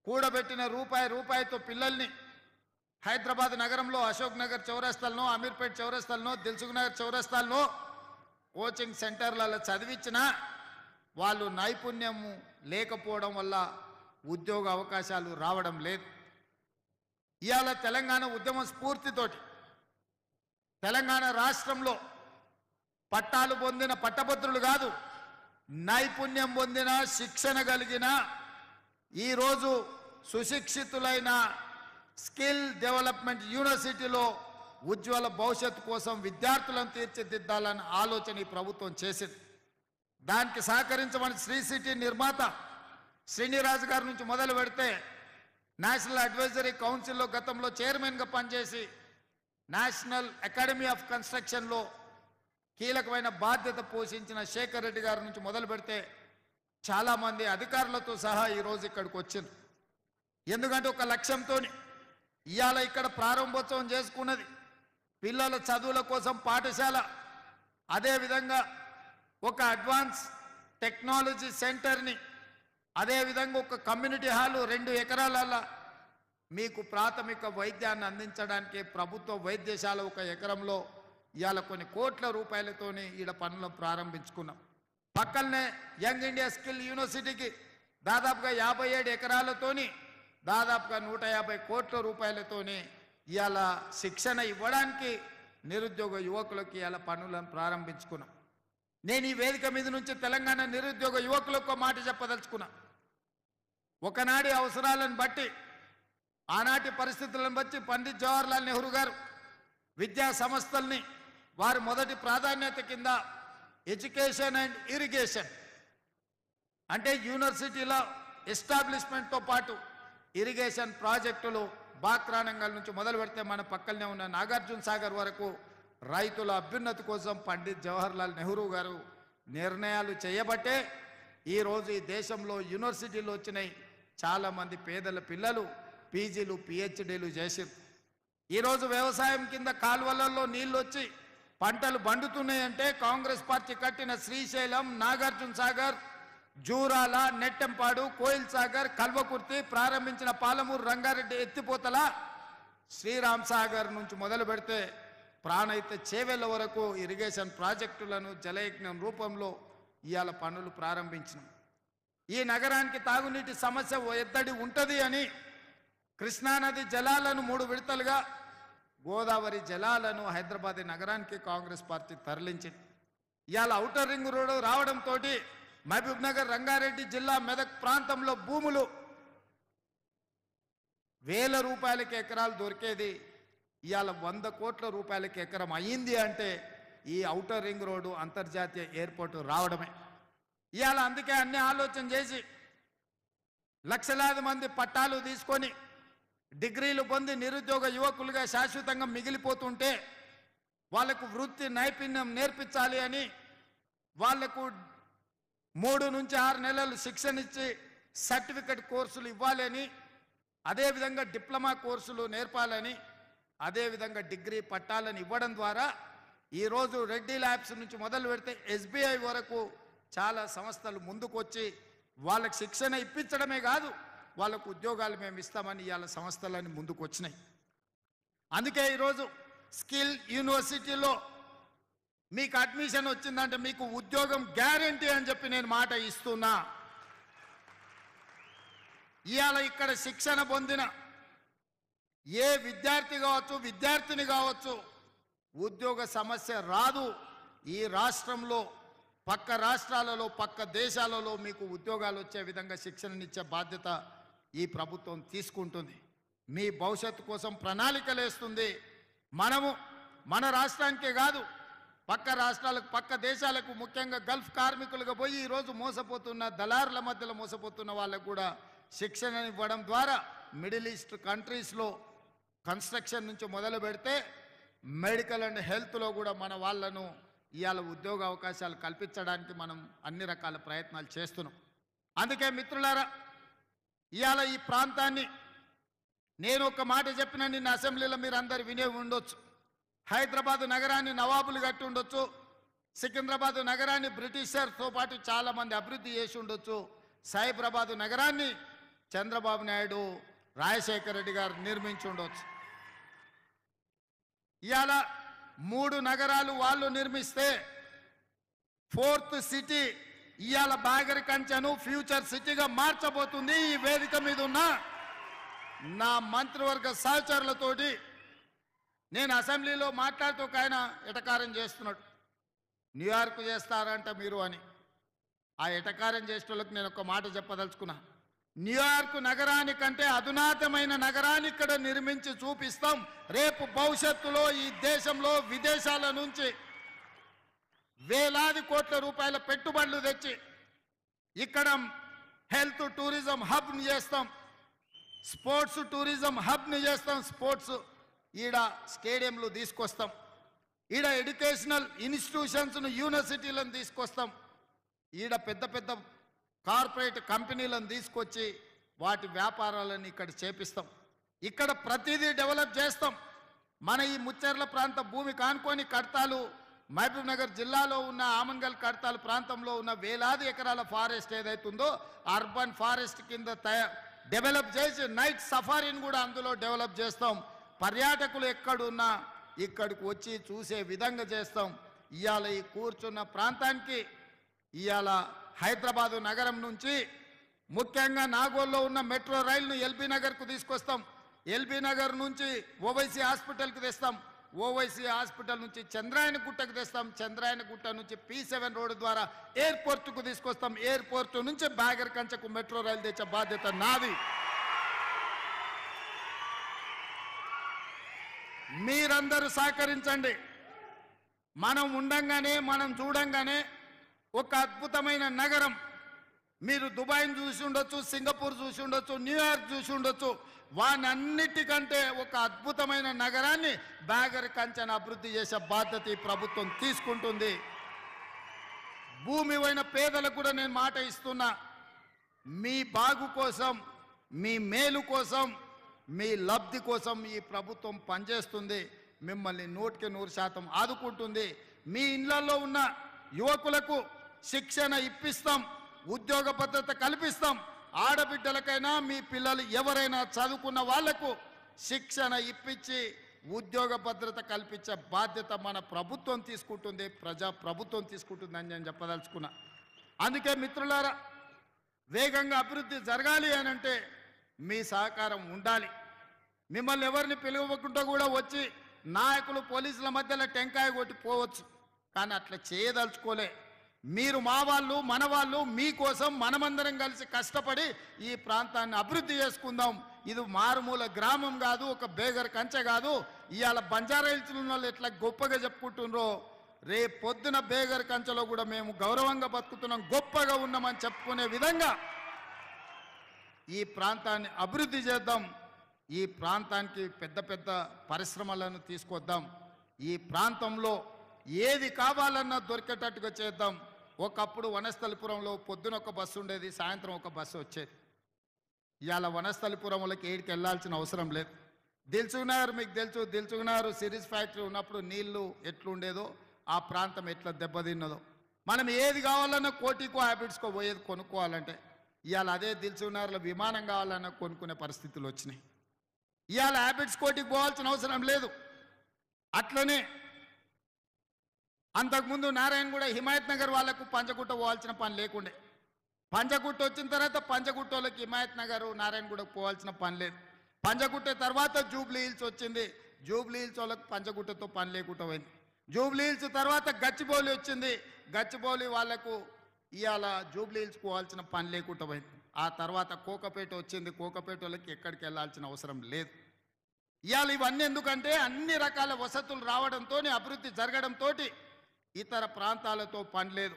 కూడబెట్టిన రూపాయితో పిల్లల్ని హైదరాబాద్ నగరంలో అశోక్ నగర్ చౌరస్తాల్లో, అమీర్పేట్ చౌరస్తాల్లో, దిల్సుఖ్ నగర్ చౌరస్తాల్లో కోచింగ్ సెంటర్లలో చదివించినా వాళ్ళు నైపుణ్యము లేకపోవడం వల్ల ఉద్యోగ అవకాశాలు రావడం లేదు. ఇవాళ తెలంగాణ ఉద్యమ స్ఫూర్తితోటి తెలంగాణ రాష్ట్రంలో పట్టాలు పొందిన పట్టభద్రులు కాదు, నైపుణ్యం పొందిన శిక్షణ కలిగిన ఈరోజు సుశిక్షితులైన స్కిల్ డెవలప్మెంట్ యూనివర్సిటీలో ఉజ్వల భవిష్యత్తు కోసం విద్యార్థులను తీర్చిదిద్దాలన్న ఆలోచన ఈ ప్రభుత్వం చేసింది. దానికి సహకరించమని శ్రీ సిటీ నిర్మాత శ్రీనిరాజు గారి నుంచి మొదలు పెడితే నేషనల్ అడ్వైజరీ కౌన్సిల్లో గతంలో చైర్మన్గా పనిచేసి నేషనల్ అకాడమీ ఆఫ్ కన్స్ట్రక్షన్లో కీలకమైన బాధ్యత పోషించిన శేఖర్ రెడ్డి గారి నుంచి మొదలు పెడితే చాలామంది అధికారులతో సహా ఈరోజు ఇక్కడికి వచ్చింది. ఎందుకంటే ఒక లక్ష్యంతో ఇవాళ ఇక్కడ ప్రారంభోత్సవం చేసుకున్నది పిల్లల చదువుల కోసం పాఠశాల, అదేవిధంగా ఒక అడ్వాన్స్ టెక్నాలజీ సెంటర్ని, అదేవిధంగా ఒక కమ్యూనిటీ హాలు 2 ఎకరాల మీకు ప్రాథమిక వైద్యాన్ని అందించడానికి ప్రభుత్వ వైద్యశాల 1 ఎకరంలో ఇవాళ కొన్ని కోట్ల రూపాయలతోని ఈడ పనులు ప్రారంభించుకున్నాం. పక్కనే యంగ్ ఇండియా స్కిల్ యూనివర్సిటీకి దాదాపుగా 57 ఎకరాలతోని దాదాపుగా 150 కోట్ల రూపాయలతోని ఇవాళ శిక్షణ ఇవ్వడానికి నిరుద్యోగ యువకులకు ఇవాళ పనులను ప్రారంభించుకున్నాం. నేను ఈ వేదిక మీద నుంచి తెలంగాణ నిరుద్యోగ యువకులకు మాట చెప్పదలుచుకున్నా. ఒకనాటి అవసరాలను బట్టి, ఆనాటి పరిస్థితులను బట్టి పండిత్ జవహర్లాల్ నెహ్రూ గారు విద్యా సంస్థల్ని వారి మొదటి ప్రాధాన్యత కింద ఎడ్యుకేషన్ అండ్ ఇరిగేషన్ అంటే యూనివర్సిటీలో ఎస్టాబ్లిష్మెంట్తో పాటు ఇరిగేషన్ ప్రాజెక్టులు బాక్రానంగల్ నుంచి మొదలు పెడితే మన పక్కనే ఉన్న నాగార్జున సాగర్ వరకు రైతుల అభ్యున్నతి కోసం పండిత్ జవహర్లాల్ నెహ్రూ గారు నిర్ణయాలు చేయబట్టే ఈరోజు ఈ దేశంలో యూనివర్సిటీలు వచ్చినాయి. చాలామంది పేదల పిల్లలు పీజీలు పిహెచ్డీలు చేసారు. ఈరోజు వ్యవసాయం కింద కాలువలలో నీళ్ళు వచ్చి పంటలు బండుతున్నాయంటే కాంగ్రెస్ పార్టీ కట్టిన శ్రీశైలం, నాగార్జున సాగర్, జూరాల, నెట్టెంపాడు, కోయిల్ సాగర్, కల్వకుర్తి, ప్రారంభించిన పాలమూరు రంగారెడ్డి ఎత్తిపోతల, శ్రీరామ్ సాగర్ నుంచి మొదలు పెడితే ప్రాణహిత చేవెళ్ళ వరకు ఇరిగేషన్ ప్రాజెక్టులను జలయజ్ఞం రూపంలో ఇవాళ పనులు ప్రారంభించినాం. ఈ నగరానికి తాగునీటి సమస్య ఎద్దడి ఉంటుంది అని కృష్ణానది జలాలను 3 విడతలుగా, గోదావరి జలాలను హైదరాబాద్ నగరానికి కాంగ్రెస్ పార్టీ తరలించింది. ఇవాళ ఔటర్ రింగ్ రోడ్డు రావడంతో మహబూబ్ నగర్, రంగారెడ్డి జిల్లా, మెదక్ ప్రాంతంలో భూములు వేల రూపాయలకి ఎకరాలు దొరికేది ఇవాళ 100 కోట్ల రూపాయలకి ఎకరం అయ్యింది అంటే ఈ ఔటర్ రింగ్ రోడ్డు అంతర్జాతీయ ఎయిర్పోర్టు రావడమే. ఇవాళ అందుకే అన్ని ఆలోచన చేసి లక్షలాది మంది పట్టాలు తీసుకొని డిగ్రీలు పొంది నిరుద్యోగ యువకులుగా శాశ్వతంగా మిగిలిపోతుంటే వాళ్లకు వృత్తి నైపుణ్యం నేర్పించాలి అని వాళ్లకు 3 నుంచి 6 నెలలు శిక్షణ ఇచ్చి సర్టిఫికెట్ కోర్సులు ఇవ్వాలి అని, అదేవిధంగా డిప్లొమా కోర్సులు నేర్పాలని, అదేవిధంగా డిగ్రీ పట్టాలను ఇవ్వడం ద్వారా ఈరోజు రెడ్డి ల్యాబ్స్ నుంచి మొదలు పెడితే ఎస్బీఐ వరకు చాలా సంస్థలు ముందుకొచ్చి వాళ్ళకి శిక్షణ ఇప్పించడమే కాదు వాళ్ళకు ఉద్యోగాలు మేము ఇస్తామని ఇవాళ సంస్థలన్నీ ముందుకు వచ్చినాయి. అందుకే ఈరోజు స్కిల్ యూనివర్సిటీలో మీకు అడ్మిషన్ వచ్చిందంటే మీకు ఉద్యోగం గ్యారంటీ అని చెప్పి నేను మాట ఇస్తున్నా. ఇవాళ ఇక్కడ శిక్షణ పొందిన ఏ విద్యార్థి కావచ్చు, విద్యార్థిని కావచ్చు, ఉద్యోగ సమస్య రాదు. ఈ రాష్ట్రంలో పక్క రాష్ట్రాలలో, పక్క దేశాలలో మీకు ఉద్యోగాలు వచ్చే విధంగా శిక్షణనిచ్చే బాధ్యత ఈ ప్రభుత్వం తీసుకుంటుంది. మీ భవిష్యత్తు కోసం ప్రణాళికలు వేస్తుంది. మనము మన రాష్ట్రానికే కాదు పక్క రాష్ట్రాలకు పక్క దేశాలకు ముఖ్యంగా గల్ఫ్ కార్మికులుగా పోయి ఈరోజు మోసపోతున్న దళారుల మధ్యలో మోసపోతున్న వాళ్ళకు కూడా శిక్షణ ఇవ్వడం ద్వారా మిడిల్ ఈస్ట్ కంట్రీస్లో కన్స్ట్రక్షన్ నుంచి మొదలు పెడితే మెడికల్ అండ్ హెల్త్లో కూడా మన వాళ్ళను ఇవాళ ఉద్యోగ అవకాశాలు కల్పించడానికి మనం అన్ని రకాల ప్రయత్నాలు చేస్తున్నాం. అందుకే మిత్రులారా, ఇవాళ ఈ ప్రాంతాన్ని నేను ఒక మాట చెప్పిన నిన్న అసెంబ్లీలో మీరు అందరు వినే ఉండొచ్చు. హైదరాబాదు నగరాన్ని నవాబులు కట్టి ఉండొచ్చు, సికింద్రాబాదు నగరాన్ని బ్రిటిషర్తో పాటు చాలామంది అభివృద్ధి చేసి ఉండొచ్చు, సైబరాబాదు నగరాన్ని చంద్రబాబు నాయుడు రాజశేఖర రెడ్డి గారు నిర్మించి ఉండొచ్చు. ఇవాళ 3 నగరాలు వాళ్ళు నిర్మిస్తే 4th సిటీ ఇవాళ బాగరికంచను ఫ్యూచర్ సిటీగా మార్చబోతుంది. ఈ వేదిక మీద ఉన్న నా మంత్రివర్గ సహచరులతోటి నేను అసెంబ్లీలో మాట్లాడుతూ ఒక ఆయన ఎటకారం చేస్తున్నాడు, న్యూయార్క్ చేస్తారంట మీరు అని. ఆ ఎటకారం చేసేటోళ్ళకి నేను ఒక మాట చెప్పదలుచుకున్నా. న్యూయార్క్ నగరానికంటే అధునాతమైన నగరాన్ని ఇక్కడ నిర్మించి చూపిస్తాం. రేపు భవిష్యత్తులో ఈ దేశంలో విదేశాల నుంచి వేలాది కోట్ల రూపాయల పెట్టుబడులు తెచ్చి ఇక్కడ హెల్త్ టూరిజం హబ్ని చేస్తాం, స్పోర్ట్స్ టూరిజం హబ్ని చేస్తాం. స్పోర్ట్స్ ఈడ స్టేడియంలు తీసుకొస్తాం, ఈడ ఎడ్యుకేషనల్ ఇన్స్టిట్యూషన్స్ను యూనివర్సిటీలను తీసుకొస్తాం, ఈడ పెద్ద పెద్ద కార్పొరేట్ కంపెనీలను తీసుకొచ్చి వాటి వ్యాపారాలను ఇక్కడ చేపిస్తాం. ఇక్కడ ప్రతిదీ డెవలప్ చేస్తాం. మన ఈ ముచ్చెర్ల ప్రాంత భూమి కానుకొని కడతాలు మహబూబ్ నగర్ జిల్లాలో ఉన్న ఆమన్గల్ కడతాలు ప్రాంతంలో ఉన్న వేలాది ఎకరాల ఫారెస్ట్ ఏదైతుందో అర్బన్ ఫారెస్ట్ కింద డెవలప్ చేసి నైట్ సఫారీని కూడా అందులో డెవలప్ చేస్తాం. పర్యాటకులు ఎక్కడున్నా ఇక్కడికి వచ్చి చూసే విధంగా చేస్తాం. ఇవాళ ఈ కూర్చున్న ప్రాంతానికి ఇవాళ హైదరాబాదు నగరం నుంచి ముఖ్యంగా నాగోల్లో ఉన్న మెట్రో రైలును ఎల్బీ నగర్కు తీసుకొస్తాం. ఎల్బీ నగర్ నుంచి ఓవైసీ హాస్పిటల్కి తెస్తాం, ఓవైసీ హాస్పిటల్ నుంచి చంద్రాయన గుట్టకు తెస్తాం, చంద్రాయన గుట్ట నుంచి P7 రోడ్డు ద్వారా ఎయిర్పోర్టుకు తీసుకొస్తాం, ఎయిర్పోర్టు నుంచి బాగర్కంచకు మెట్రో రైలు తెచ్చే బాధ్యత నాది. మీరందరూ సహకరించండి. మనం ఉండంగానే మనం చూడంగానే ఒక అద్భుతమైన నగరం. మీరు దుబాయ్ని చూసి ఉండొచ్చు, సింగపూర్ చూసి ఉండొచ్చు, న్యూయార్క్ చూసి ఉండొచ్చు. వానన్నిటికంటే ఒక అద్భుతమైన నగరాన్ని బాగర్కంచన అభివృద్ధి చేసే బాధ్యత ఈ ప్రభుత్వం తీసుకుంటుంది. భూమి అయిన పేదలకు కూడా నేను మాట ఇస్తున్నా, మీ బాగు కోసం, మీ మేలు కోసం, మీ లబ్ధి కోసం ఈ ప్రభుత్వం పనిచేస్తుంది. మిమ్మల్ని 100% ఆదుకుంటుంది. మీ ఇళ్లలో ఉన్న యువకులకు శిక్షణ ఇప్పిస్తాం, ఉద్యోగ భద్రత కల్పిస్తాం. ఆడబిడ్డలకైనా మీ పిల్లలు ఎవరైనా చదువుకున్న వాళ్లకు శిక్షణ ఇప్పించి ఉద్యోగ భద్రత కల్పించే బాధ్యత మన ప్రభుత్వం తీసుకుంటుంది, ప్రజా ప్రభుత్వం తీసుకుంటుందని నేను చెప్పదలుచుకున్నా. అందుకే మిత్రులారా, వేగంగా అభివృద్ధి జరగాలి అనంటే మీ సహకారం ఉండాలి. మిమ్మల్ని ఎవరిని పిలువకుండా కూడా వచ్చి నాయకులు పోలీసుల మధ్యలో టెంకాయ కొట్టి పోవచ్చు, కానీ అట్లా చేయదలుచుకోలే. మీరు మా వాళ్ళు, మన వాళ్ళు, మీకోసం మనమందరం కలిసి కష్టపడి ఈ ప్రాంతాన్ని అభివృద్ధి చేసుకుందాం. ఇది మారుమూల గ్రామం కాదు, ఒక బేగర్ కంచె కాదు. ఇవాళ బంజారా హిల్స్లో ఉన్న వాళ్ళు ఎట్లా గొప్పగా చెప్పుకుంటున్నారో, రేపు పొద్దున బేగర్ కంచెలో కూడా మేము గౌరవంగా బతుకుతున్నాం, గొప్పగా ఉన్నామని చెప్పుకునే విధంగా ఈ ప్రాంతాన్ని అభివృద్ధి చేద్దాం. ఈ ప్రాంతానికి పెద్ద పెద్ద పరిశ్రమలను తీసుకొద్దాం. ఈ ప్రాంతంలో ఏది కావాలన్నా దొరికేటట్టుగా చేద్దాం. ఒకప్పుడు వనస్థలిపురంలో పొద్దున ఒక బస్సు ఉండేది, సాయంత్రం ఒక బస్సు వచ్చేది. ఇవాళ వనస్థలిపురంలోకి ఏడికి వెళ్ళాల్సిన అవసరం లేదు. దిల్సుఖ్నగర్ మీకు తెలుసు, దిల్సుఖ్నగర్ సిరీస్ ఫ్యాక్టరీ ఉన్నప్పుడు నీళ్లు ఎట్లుండేదో, ఆ ప్రాంతం ఎట్లా దెబ్బతిన్నదో. మనం ఏది కావాలన్నా కోటికో హ్యాబిట్స్కో పోయేది కొనుక్కోవాలంటే, ఇవాళ అదే దిల్సుఖ్నగర్లో విమానం కావాలన్నా కొనుక్కునే పరిస్థితులు వచ్చినాయి. ఇవాళ హ్యాబిట్స్ కోటికి పోవాల్సిన అవసరం లేదు. అట్లనే అంతకుముందు నారాయణగూడ హిమాయత్ నగర్ వాళ్లకు పంచగుట్ట పోవాల్సిన పని లేకుండే. పంచగుట్ట వచ్చిన తర్వాత పంచగుట్ట వాళ్ళకి హిమాయత్ నగర్ నారాయణగూడకు పోవాల్సిన పని లేదు. పంచగుట్ట తర్వాత జూబ్లీ హిల్స్ వచ్చింది, జూబ్లీ హిల్స్ వాళ్ళకి పంచగుట్టతో పని లేకుండా పోయింది. జూబ్లీ హిల్స్ తర్వాత గచ్చిబౌలి వచ్చింది, గచ్చిబౌలి వాళ్లకు ఇవాళ జూబ్లీ హిల్స్ పోవాల్సిన పని లేకుండా పోయింది. ఆ తర్వాత కోకపేట వచ్చింది, కోకపేట వాళ్ళకి ఎక్కడికి వెళ్ళాల్సిన అవసరం లేదు. ఇవాళ ఇవన్నీ ఎందుకంటే అన్ని రకాల వసతులు రావడంతో, అభివృద్ధి జరగడంతో ఇతర ప్రాంతాలతో పని లేదు.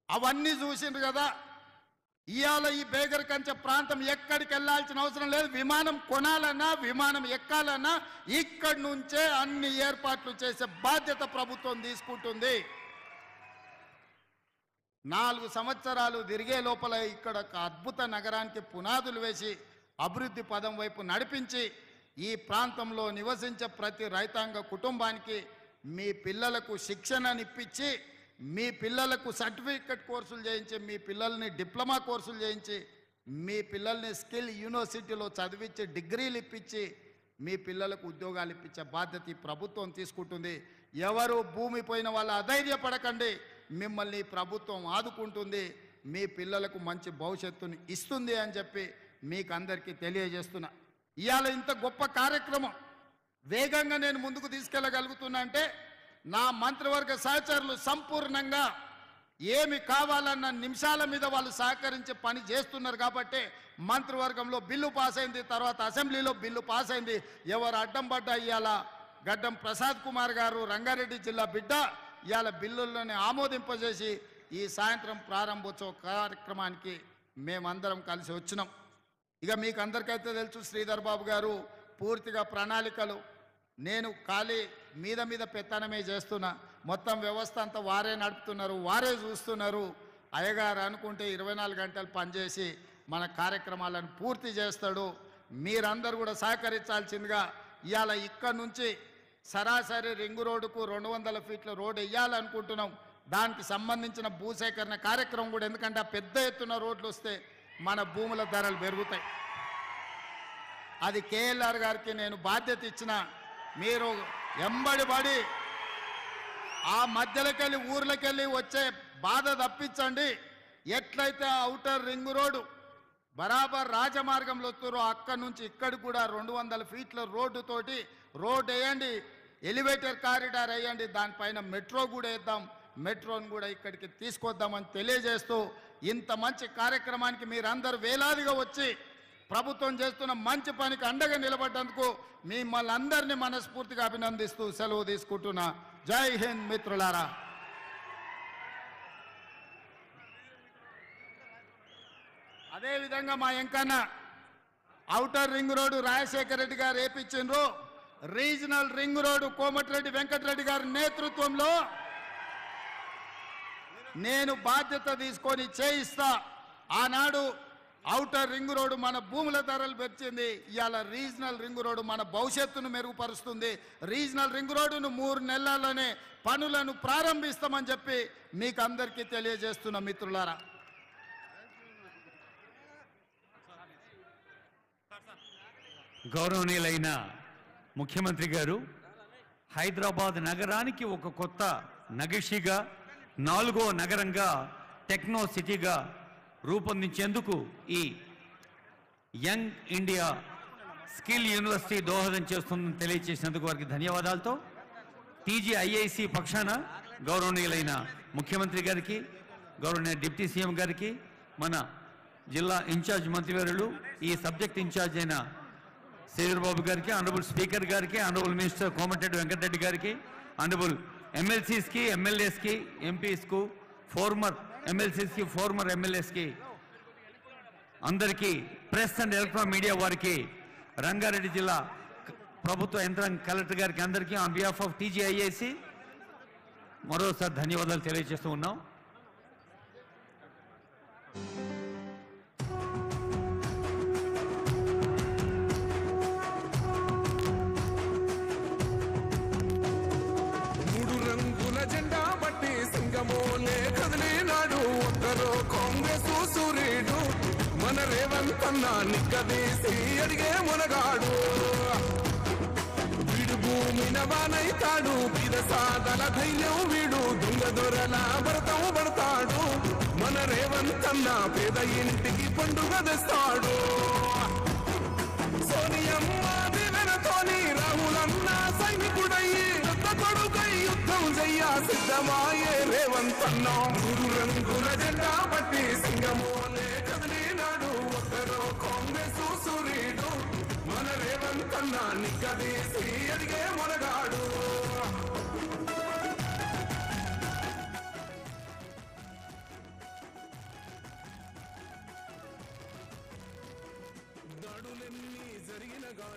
అవన్నీ చూసిండ్రు కదా. ఇవాళ ఈ బేగర్ కంచె ప్రాంతం ఎక్కడికి వెళ్ళాల్సిన అవసరం లేదు. విమానం కొనాలన్నా విమానం ఎక్కాలన్నా ఇక్కడి నుంచే అన్ని ఏర్పాట్లు చేసే బాధ్యత ప్రభుత్వం తీసుకుంటుంది. 4 సంవత్సరాలు తిరిగే లోపల ఇక్కడ ఒక అద్భుత నగరానికి పునాదులు వేసి అభివృద్ధి పదం వైపు నడిపించి ఈ ప్రాంతంలో నివసించే ప్రతి రైతాంగ కుటుంబానికి మీ పిల్లలకు శిక్షణనిప్పించి, మీ పిల్లలకు సర్టిఫికెట్ కోర్సులు చేయించి, మీ పిల్లల్ని డిప్లొమా కోర్సులు చేయించి, మీ పిల్లల్ని స్కిల్ యూనివర్సిటీలో చదివించి డిగ్రీలు ఇప్పించి మీ పిల్లలకు ఉద్యోగాలు ఇప్పించే బాధ్యత ఈ ప్రభుత్వం తీసుకుంటుంది. ఎవరు భూమి పోయిన వాళ్ళు అధైర్యపడకండి, మిమ్మల్ని ప్రభుత్వం ఆదుకుంటుంది, మీ పిల్లలకు మంచి భవిష్యత్తుని ఇస్తుంది అని చెప్పి మీకు అందరికీ తెలియజేస్తున్నా. ఇవాళ ఇంత గొప్ప కార్యక్రమం వేగంగా నేను ముందుకు తీసుకెళ్ళగలుగుతున్నా అంటే నా మంత్రివర్గ సహచరులు సంపూర్ణంగా ఏమి కావాలన్న నిమిషాల మీద వాళ్ళు సహకరించి పని చేస్తున్నారు కాబట్టి మంత్రివర్గంలో బిల్లు పాస్ అయింది, తర్వాత అసెంబ్లీలో బిల్లు పాస్ అయింది. ఎవరు అడ్డం పడ్డా ఇవాళ గడ్డం ప్రసాద్ కుమార్ గారు రంగారెడ్డి జిల్లా బిడ్డ ఇవాళ బిల్లుల్లోనే ఆమోదింపజేసి ఈ సాయంత్రం ప్రారంభోత్సవ కార్యక్రమానికి మేమందరం కలిసి వచ్చినాం. ఇక మీకు అందరికైతే తెలుసు శ్రీధర్ బాబు గారు పూర్తిగా ప్రణాళికలు, నేను ఖాళీ మీద పెత్తనమే చేస్తున్నా, మొత్తం వ్యవస్థ అంతా వారే నడుపుతున్నారు, వారే చూస్తున్నారు. అయ్యగారు అనుకుంటే 24 గంటలు పనిచేసి మన కార్యక్రమాలను పూర్తి చేస్తాడు. మీరందరూ కూడా సహకరించాల్సిందిగా ఇవాళ ఇక్కడ నుంచి సరాసరి రింగు రోడ్డుకు 200 ఫీట్ల రోడ్డు వేయాలనుకుంటున్నాం. దానికి సంబంధించిన భూసేకరణ కార్యక్రమం కూడా, ఎందుకంటే ఆ పెద్ద ఎత్తున రోడ్లు వస్తే మన భూముల ధరలు పెరుగుతాయి. అది కేఎల్ఆర్ గారికి నేను బాధ్యత ఇచ్చిన, మీరు ఎంబడిపడి ఆ మధ్యలోకెళ్ళి ఊర్లకెళ్ళి వచ్చే బాధ తప్పించండి. ఎట్లయితే అవుటర్ రింగ్ రోడ్డు బరాబర్ రాజమార్గంలో వస్తారో అక్కడి నుంచి ఇక్కడికి కూడా 200 ఫీట్ల రోడ్డుతోటి రోడ్ వేయండి, ఎలివేటర్ కారిడార్ వేయండి, దానిపైన మెట్రో కూడా వేద్దాం, మెట్రోను కూడా ఇక్కడికి తీసుకొద్దామని తెలియజేస్తూ ఇంత మంచి కార్యక్రమానికి మీరందరూ వేలాదిగా వచ్చి ప్రభుత్వం చేస్తున్న మంచి పనికి అండగా నిలబడ్డందుకు మిమ్మల్ని అందరినీ మనస్ఫూర్తిగా అభినందిస్తూ సెలవు తీసుకుంటున్నా. జై హింద్ మిత్రులారా. అదేవిధంగా మా Enkanna outer ring road Rajasekhara Reddy గారు వేపించిండ్రు, regional ring road Komatireddy Venkatareddy గారి నేతృత్వంలో నేను బాధ్యత తీసుకొని చేయిస్తా. ఆనాడు ఔటర్ రింగ్ రోడ్డు మన భూముల ధరలు పెంచింది, ఇవాళ రీజనల్ రింగ్ రోడ్డు మన భవిష్యత్తును మెరుగుపరుస్తుంది. రీజనల్ రింగ్ రోడ్డును 3 నెలల్లోనే పనులను ప్రారంభిస్తామని చెప్పి మీకు అందరికీ తెలియజేస్తున్న మిత్రులారా. గౌరవనీయులైన ముఖ్యమంత్రి గారు హైదరాబాద్ నగరానికి ఒక కొత్త నగిషిగా, 4వ నగరంగా, టెక్నో సిటీగా రూపొందించేందుకు ఈ యంగ్ ఇండియా స్కిల్ యూనివర్సిటీ దోహదం చేస్తుందని తెలియజేసినందుకు వారికి ధన్యవాదాలతో TGIIC పక్షాన గౌరవనీయులైన ముఖ్యమంత్రి గారికి, గౌరవనీయ డిప్యూటీ సీఎం గారికి, మన జిల్లా ఇన్ఛార్జ్ మంత్రివర్యులు, ఈ సబ్జెక్ట్ ఇన్ఛార్జ్ అయిన శ్రీధర్ బాబు గారికి, ఆనరబుల్ స్పీకర్ గారికి, ఆనరబుల్ మినిస్టర్ కోమటిరెడ్డి వెంకటరెడ్డి గారికి, ఆనరబుల్ MLCస్కి, MLAస్కి, MPస్కు, ఫార్మర్ MLCస్కి, ఫార్మర్ MLAస్కి, అందరికీ ప్రెస్ అండ్ ఎలక్ట్రానిక్ మీడియా వారికి, రంగారెడ్డి జిల్లా ప్రభుత్వ యంత్రాంగ కలెక్టర్ గారికి అందరికీ ఆన్ బిహాఫ్ ఆఫ్ TGIIC మరోసారి ధన్యవాదాలు తెలియజేస్తూ ఉన్నాం. జెండా బట్టి సింగమోలే కదిలినాడు ఒక్కరో కాంగ్రెస్ సూర్యుడు మన రేవంత్ అన్న నిక్కదీసి అడిగే మునగాడు. వీడు భూమిన వానైతాడు, బీద సాదల ధైర్యం వీడు, దొంగ దొరల భరతం పడతాడు. మన రేవంత్ అన్న పేద ఇంటికి పండుగ తెస్తాడు. సోనియమ్మ దివెనతోని రాహులన్న సైనికుడయ్యి కొడుకై యుద్ధం చెయ్య సిద్ధమాయే రేవంత్ అన్న. 3 రంగుల జెండా బట్టి సింగమోలే కదిలినాడు ఒక్కరో కాంగ్రెస్ సూర్యుడు మన రేవంత్ అన్న నిక్కదీసి అడిగే మునగాడు.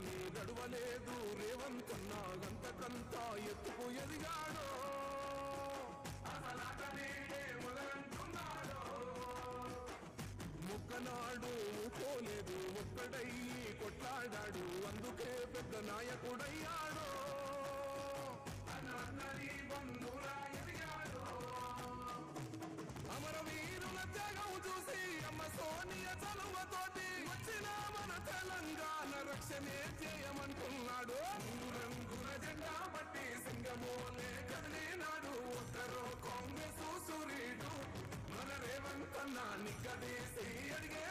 గాని నడవలేదు రేవంతన్నా గంతకంతా ఎత్తుకు ఎదిగాడో ముక్కనాడు పోలేదు ఒక్కడయ్యి కొట్లాడాడు అందుకే పెద్ద నాయకుడయ్యాడు అమరవీరుల త్యాగం చూసి అమ్మ సోనియా చలువతోటి వచ్చిన మన తెలంగాణ రక్షణే చేయమంటున్నాడు రంగుల జెండా బట్టి సింగమోలే కదిలినాడు ఒక్కరో కాంగ్రెస్ సూర్యుడు మన రేవంతన్నా నిగ్గదీసి అడిగే